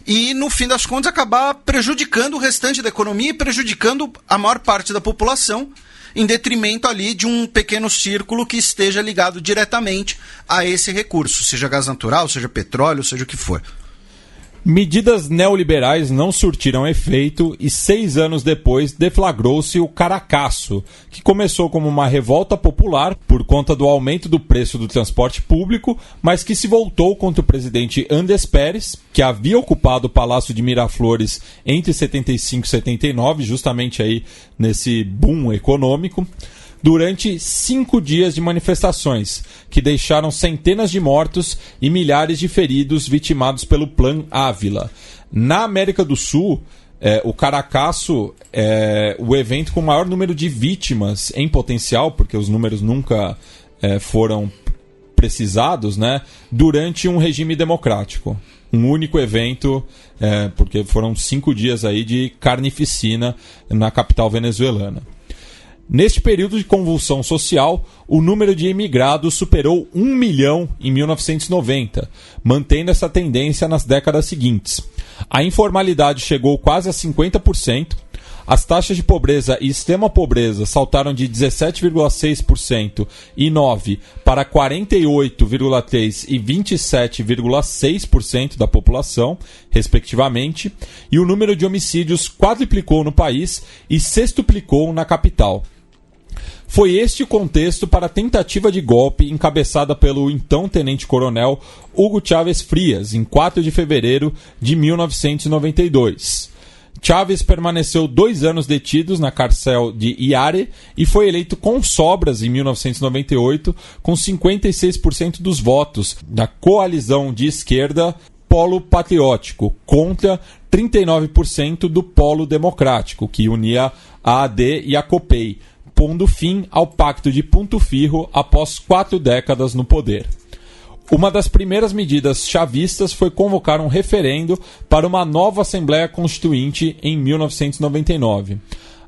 e no fim das contas acabar prejudicando o restante da economia e prejudicando a maior parte da população, em detrimento ali de um pequeno círculo que esteja ligado diretamente a esse recurso, seja gás natural, seja petróleo, seja o que for. Medidas neoliberais não surtiram efeito e 6 anos depois deflagrou-se o Caracaço, que começou como uma revolta popular por conta do aumento do preço do transporte público, mas que se voltou contra o presidente Andrés Pérez, que havia ocupado o Palácio de Miraflores entre 75 e 79, justamente aí nesse boom econômico, durante 5 dias de manifestações, que deixaram centenas de mortos e milhares de feridos vitimados pelo Plan Ávila. Na América do Sul, o Caracaço é o evento com o maior número de vítimas em potencial, porque os números nunca foram precisados, né, durante um regime democrático. Um único evento, porque foram 5 dias aí de carnificina na capital venezuelana. Neste período de convulsão social, o número de imigrados superou 1 milhão em 1990, mantendo essa tendência nas décadas seguintes. A informalidade chegou quase a 50%, as taxas de pobreza e extrema pobreza saltaram de 17,6% e 9% para 48,3% e 27,6% da população, respectivamente, e o número de homicídios quadruplicou no país e sextuplicou na capital. Foi este o contexto para a tentativa de golpe encabeçada pelo então tenente-coronel Hugo Chávez Frías, em 4 de fevereiro de 1992. Chávez permaneceu 2 anos detidos na cárcel de Iare e foi eleito com sobras em 1998, com 56% dos votos da coalizão de esquerda Polo Patriótico, contra 39% do Polo Democrático, que unia a AD e a COPEI, pondo fim ao Pacto de Punto Firro após 4 décadas no poder. Uma das primeiras medidas chavistas foi convocar um referendo para uma nova Assembleia Constituinte em 1999.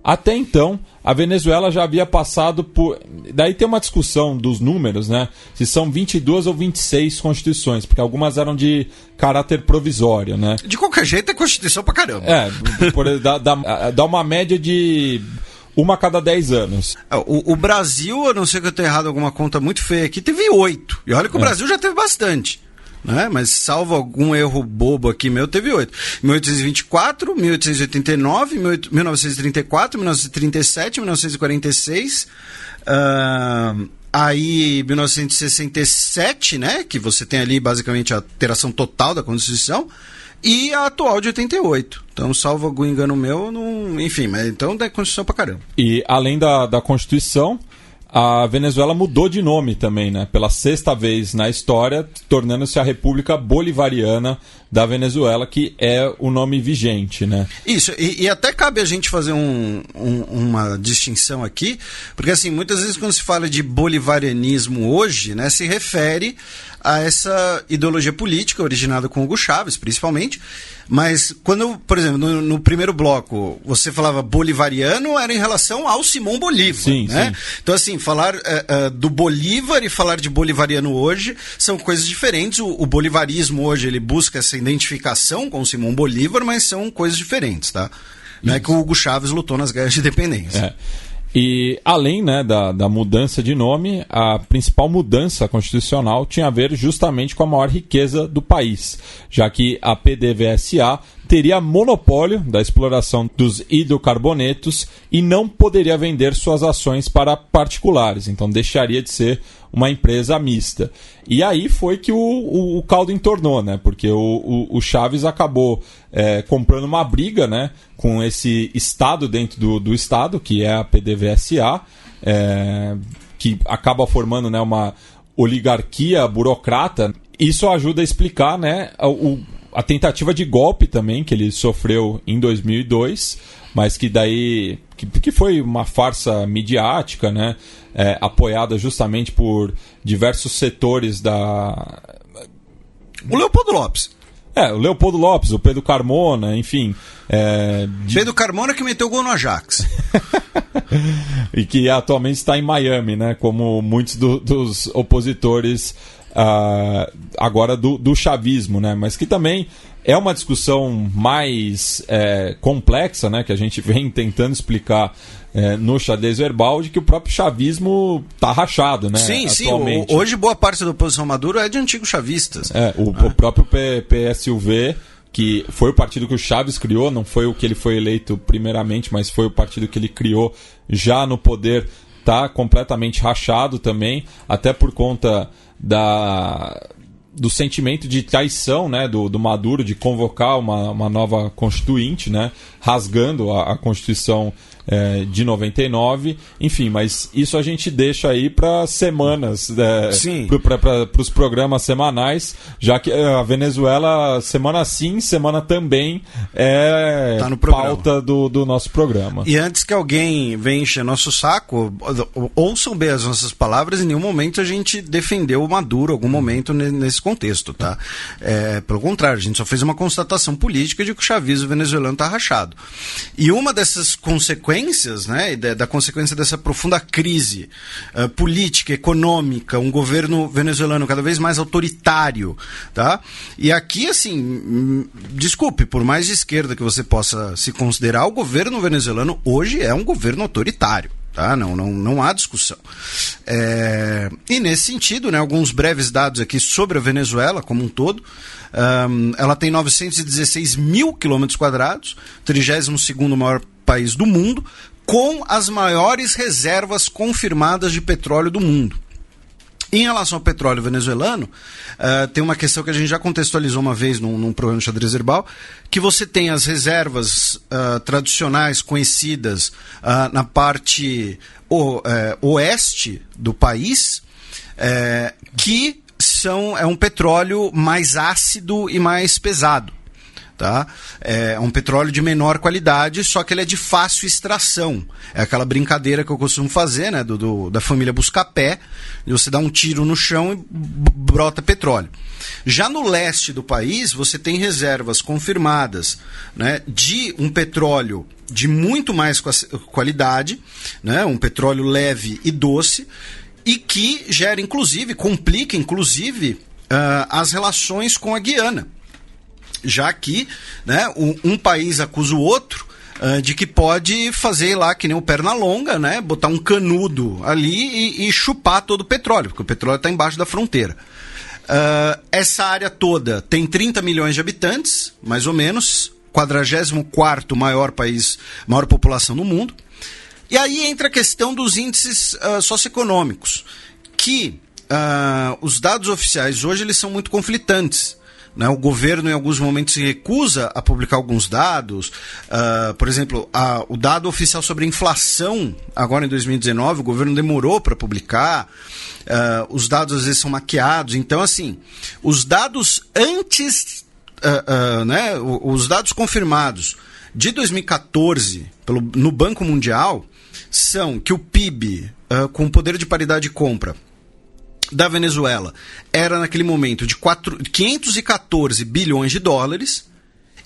Até então, a Venezuela já havia passado por... Daí tem uma discussão dos números, né? Se são 22 ou 26 constituições, porque algumas eram de caráter provisório, né? De qualquer jeito é Constituição pra caramba. Dá uma média de... 1 a cada 10 anos. O Brasil, a não ser que eu tenha errado alguma conta muito feia aqui, teve 8. E olha que o Brasil já teve bastante. Né? Mas salvo algum erro bobo aqui meu, teve 8. 1824, 1889, 1934, 1937, 1946... Aí, 1967, né? Que você tem ali basicamente a alteração total da Constituição. E a atual de 88. Então, salvo algum engano meu, não... enfim, mas então da Constituição pra caramba. E além da Constituição, a Venezuela mudou de nome também, né? Pela 6ª vez na história, tornando-se a República Bolivariana da Venezuela, que é o nome vigente, né? Isso, e até cabe a gente fazer uma distinção aqui, porque assim, muitas vezes quando se fala de bolivarianismo hoje, né, se refere a essa ideologia política originada com Hugo Chávez, principalmente, mas quando, por exemplo, no primeiro bloco, você falava bolivariano, era em relação ao Simão Bolívar, sim, né? Sim. Então, assim, falar do Bolívar e falar de bolivariano hoje são coisas diferentes. O bolivarismo hoje, ele busca essa identificação com o Simão Bolívar, mas são coisas diferentes, tá? não é que o Hugo Chávez lutou nas guerras de independência. E além, né, da mudança de nome, a principal mudança constitucional tinha a ver justamente com a maior riqueza do país, já que a PDVSA teria monopólio da exploração dos hidrocarbonetos e não poderia vender suas ações para particulares, então deixaria de ser uma empresa mista. E aí foi que o caldo entornou, né? Porque o Chaves acabou comprando uma briga, né, com esse Estado dentro do Estado, que é a PDVSA, que acaba formando, né, uma oligarquia burocrata. Isso ajuda a explicar, né, a tentativa de golpe também que ele sofreu em 2002, mas que daí que foi uma farsa midiática, né, apoiada justamente por diversos setores da... O Leopoldo Lopes. O Leopoldo Lopes, o Pedro Carmona, enfim... Pedro Carmona que meteu gol no Ajax. E que atualmente está em Miami, né, como muitos dos opositores... agora do chavismo, né? Mas que também é uma discussão mais complexa, né? Que a gente vem tentando explicar no xadrez verbal, de que o próprio chavismo está rachado, né? Sim, atualmente. Sim. Hoje boa parte da oposição Maduro é de antigos chavistas. O próprio PSUV, que foi o partido que o Chaves criou, não foi o que ele foi eleito primeiramente, mas foi o partido que ele criou já no poder, está completamente rachado também, até por conta do sentimento de traição, né, do Maduro, de convocar uma nova constituinte, né, rasgando a Constituição de 99, enfim, mas isso a gente deixa aí para semanas, para os programas semanais, já que a Venezuela, semana sim, semana também, tá no pauta do nosso programa. E antes que alguém venha encher nosso saco, ouçam bem as nossas palavras, em nenhum momento a gente defendeu o Maduro, em algum momento nesse contexto, tá? Pelo contrário, a gente só fez uma constatação política de que o chavismo venezuelano está rachado. E uma dessas consequências, né, da consequência dessa profunda crise política, econômica, um governo venezuelano cada vez mais autoritário, tá? E aqui, assim, desculpe, por mais de esquerda que você possa se considerar, o governo venezuelano hoje é um governo autoritário. Tá? Não há discussão. E nesse sentido, né, alguns breves dados aqui sobre a Venezuela como um todo. Ela tem 916 mil quilômetros quadrados, 32º maior país do mundo, com as maiores reservas confirmadas de petróleo do mundo. Em relação ao petróleo venezuelano, tem uma questão que a gente já contextualizou uma vez num programa de xadrez verbal, que você tem as reservas tradicionais conhecidas na parte oeste do país, que é um petróleo mais ácido e mais pesado. Tá? É um petróleo de menor qualidade, só que ele é de fácil extração. É aquela brincadeira que eu costumo fazer, né, da família Buscapé, de você dá um tiro no chão e brota petróleo. Já no leste do país, você tem reservas confirmadas, né, de um petróleo de muito mais qualidade, né, um petróleo leve e doce, e que gera, complica, as relações com a Guiana. Já que, né, um país acusa o outro de que pode fazer lá que nem o Pernalonga, né, botar um canudo ali e chupar todo o petróleo, porque o petróleo está embaixo da fronteira. Essa área toda tem 30 milhões de habitantes, mais ou menos, 44º maior população do mundo. E aí entra a questão dos índices socioeconômicos, que os dados oficiais hoje eles são muito conflitantes. O governo, em alguns momentos, se recusa a publicar alguns dados. Por exemplo, o dado oficial sobre a inflação, agora em 2019, o governo demorou para publicar. Os dados, às vezes, são maquiados. Então, assim, os dados antes... né, os dados confirmados de 2014 no Banco Mundial são que o PIB, com poder de paridade de compra, da Venezuela era naquele momento de 514 bilhões de dólares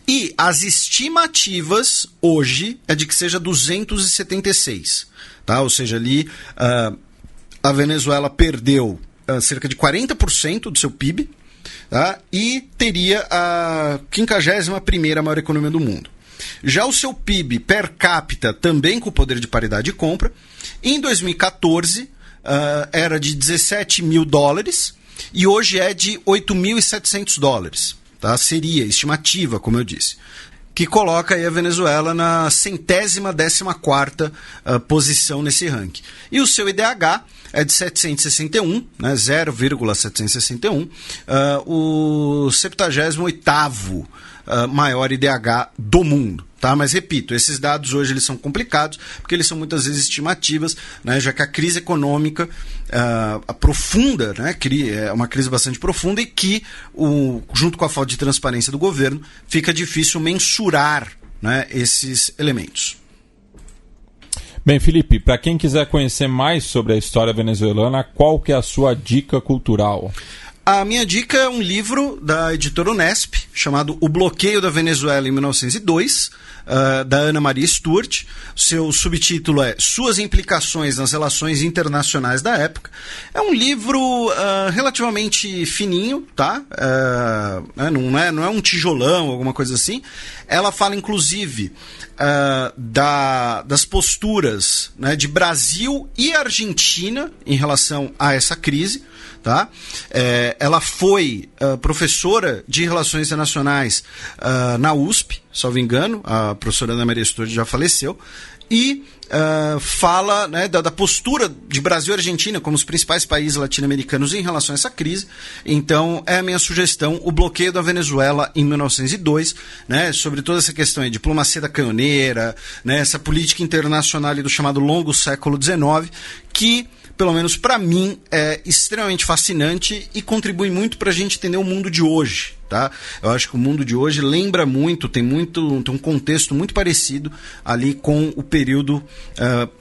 e as estimativas hoje é de que seja 276, tá? Ou seja, ali a Venezuela perdeu cerca de 40% do seu PIB, tá? E teria a 51ª maior economia do mundo. Já o seu PIB per capita, também com poder de paridade de compra, em 2014 era de 17 mil dólares e hoje é de 8.700 dólares. Tá? Seria estimativa, como eu disse, que coloca aí a Venezuela na 114ª posição nesse ranking. E o seu IDH é de 761, né, 0,761, o 78º maior IDH do mundo. Tá? Mas, repito, esses dados hoje eles são complicados, porque eles são muitas vezes estimativas, né, já que a crise econômica profunda, né, é uma crise bastante profunda e que, junto com a falta de transparência do governo, fica difícil mensurar, né, esses elementos. Bem, Felipe, para quem quiser conhecer mais sobre a história venezuelana, qual que é a sua dica cultural? A minha dica é um livro da editora Unesp, chamado O Bloqueio da Venezuela em 1902, da Ana Maria Sturt. Seu subtítulo é Suas Implicações nas Relações Internacionais da Época. É um livro relativamente fininho, tá? Não é um tijolão, alguma coisa assim. Ela fala, inclusive, das posturas, né, de Brasil e Argentina em relação a essa crise. Tá? Ela foi professora de Relações Internacionais na USP, salvo engano, a professora Ana Maria Sturt já faleceu, e fala, né, da postura de Brasil e Argentina como os principais países latino-americanos em relação a essa crise. Então, é a minha sugestão, O Bloqueio da Venezuela em 1902, né, sobre toda essa questão de diplomacia da canhoneira, né, essa política internacional do chamado longo século XIX, que, pelo menos para mim, é extremamente fascinante e contribui muito para a gente entender o mundo de hoje. Tá? Eu acho que o mundo de hoje lembra muito, tem um contexto muito parecido ali com o período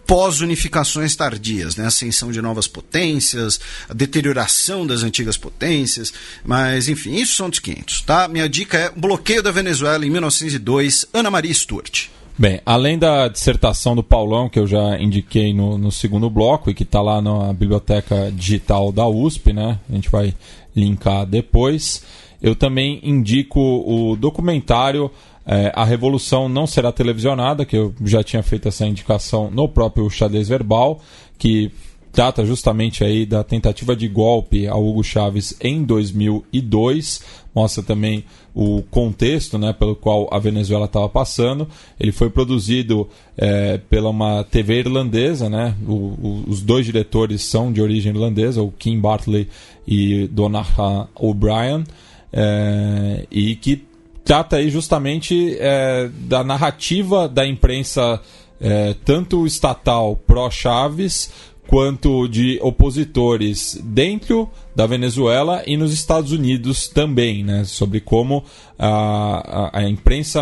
pós-unificações tardias, né? Ascensão de novas potências, a deterioração das antigas potências, mas enfim, isso são dos 500. Tá? Minha dica é O Bloqueio da Venezuela em 1902, Ana Maria Sturt. Bem, além da dissertação do Paulão, que eu já indiquei no segundo bloco e que está lá na biblioteca digital da USP, né? A gente vai linkar depois. Eu também indico o documentário A Revolução Não Será Televisionada, que eu já tinha feito essa indicação no próprio Xadrez Verbal, que trata justamente aí da tentativa de golpe ao Hugo Chávez em 2002, mostra também o contexto, né, pelo qual a Venezuela estava passando. Ele foi produzido pela uma TV irlandesa, né? Os dois diretores são de origem irlandesa, o Kim Bartley e Donaghan O'Brien, e que trata aí justamente da narrativa da imprensa, tanto estatal pró-Chávez quanto de opositores dentro da Venezuela e nos Estados Unidos também, né? Sobre como a imprensa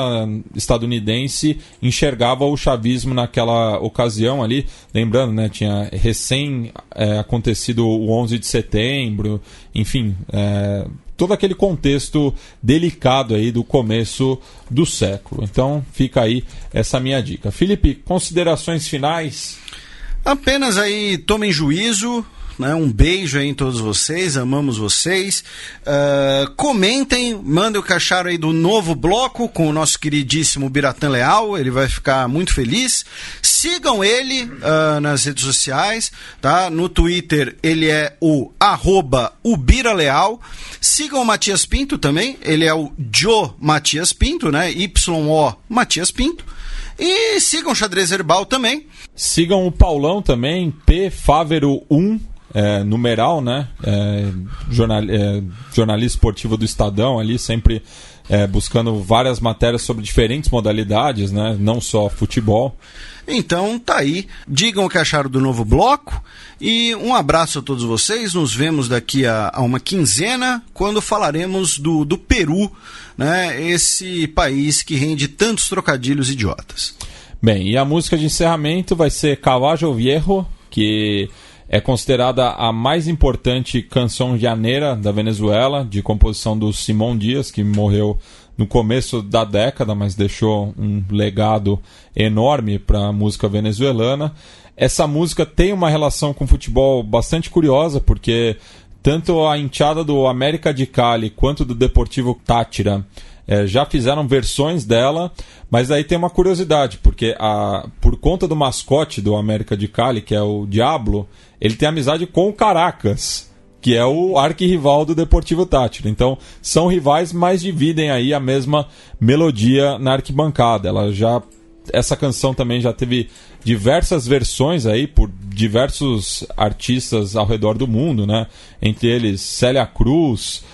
estadunidense enxergava o chavismo naquela ocasião ali. Lembrando, né, tinha recém acontecido o 11 de setembro, enfim, todo aquele contexto delicado aí do começo do século. Então fica aí essa minha dica. Felipe, considerações finais? Apenas aí tomem juízo, né? Um beijo aí em todos vocês, amamos vocês. Comentem, mandem o que acharam aí do novo bloco com o nosso queridíssimo Biratã Leal, ele vai ficar muito feliz. Sigam ele nas redes sociais, tá? No Twitter ele é o @ubiraleal. Sigam o Matias Pinto também, ele é o Joe Matias Pinto, né? YO Matias Pinto. E sigam o Xadrez Verbal também. Sigam o Paulão também, pfávero1, numeral, né? Jornalista esportivo do Estadão ali, sempre buscando várias matérias sobre diferentes modalidades, né? Não só futebol. Então tá aí, digam o que acharam do novo bloco e um abraço a todos vocês. Nos vemos daqui a uma quinzena, quando falaremos do Peru, né? Esse país que rende tantos trocadilhos idiotas. Bem, e a música de encerramento vai ser Caballo Viejo, que é considerada a mais importante canção llaneira da Venezuela, de composição do Simón Díaz, que morreu no começo da década, mas deixou um legado enorme para a música venezuelana. Essa música tem uma relação com o futebol bastante curiosa, porque tanto a hinchada do América de Cali quanto do Deportivo Táchira já fizeram versões dela, mas aí tem uma curiosidade, porque por conta do mascote do América de Cali, que é o Diablo, ele tem amizade com o Caracas, que é o arquirrival do Deportivo Táchira. Então, são rivais, mas dividem aí a mesma melodia na arquibancada. Essa canção também já teve diversas versões aí por diversos artistas ao redor do mundo, né? Entre eles Célia Cruz,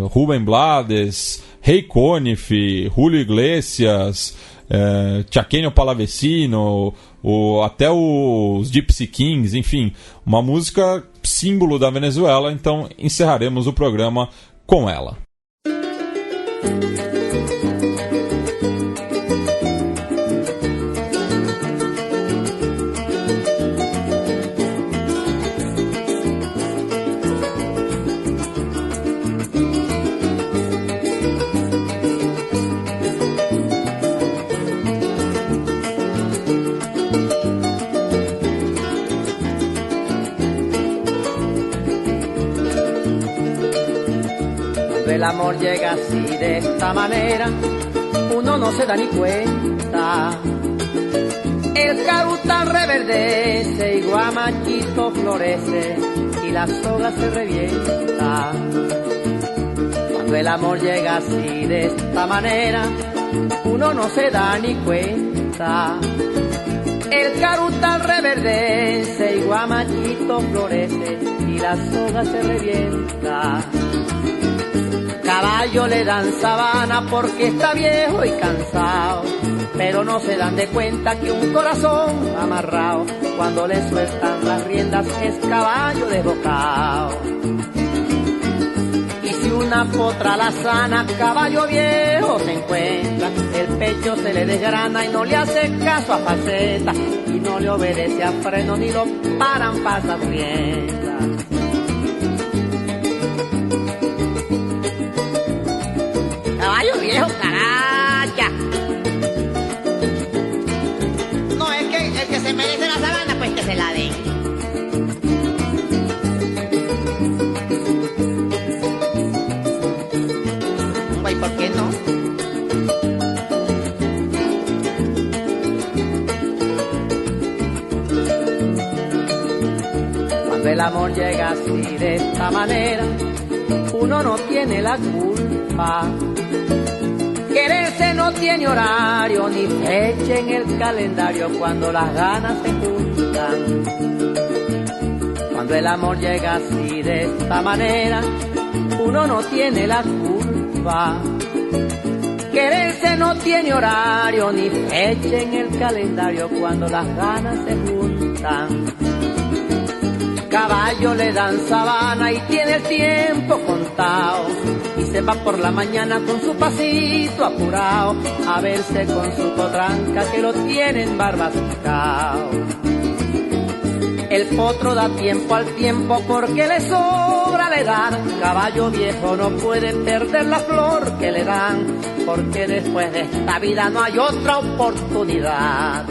Rubem Blades, Rei Conniff, Julio Iglesias, Chaqueño Palavecino, até os Gypsy Kings, enfim, uma música símbolo da Venezuela. Então encerraremos o programa com ela. El amor llega así de esta manera, uno no se da ni cuenta. El carutal reverdece y guamachito florece y la soga se revienta. Cuando el amor llega así de esta manera, uno no se da ni cuenta. El carutal reverdece y guamachito florece y la soga se revienta. Caballo le dan sabana porque está viejo y cansado, pero no se dan de cuenta que un corazón amarrado, cuando le sueltan las riendas es caballo desbocado. Y si una potra la sana, caballo viejo se encuentra, el pecho se le desgrana y no le hace caso a faceta, y no le obedece a freno ni lo paran pasas riendas. Caballo viejo, caracha. No, es que el que se merece la sabana, pues que se la den. Pues, ¿por qué no? Cuando el amor llega así de esta manera, uno no tiene la culpa. Quererse no tiene horario ni fecha en el calendario cuando las ganas se juntan. Cuando el amor llega así de esta manera, uno no tiene la culpa. Quererse no tiene horario ni fecha en el calendario cuando las ganas se juntan. Caballo le dan sabana y tiene el tiempo contado, y se va por la mañana con su pasito apurado a verse con su potranca que lo tienen barbascao. El potro da tiempo al tiempo porque le sobra la edad. Caballo viejo no puede perder la flor que le dan, porque después de esta vida no hay otra oportunidad.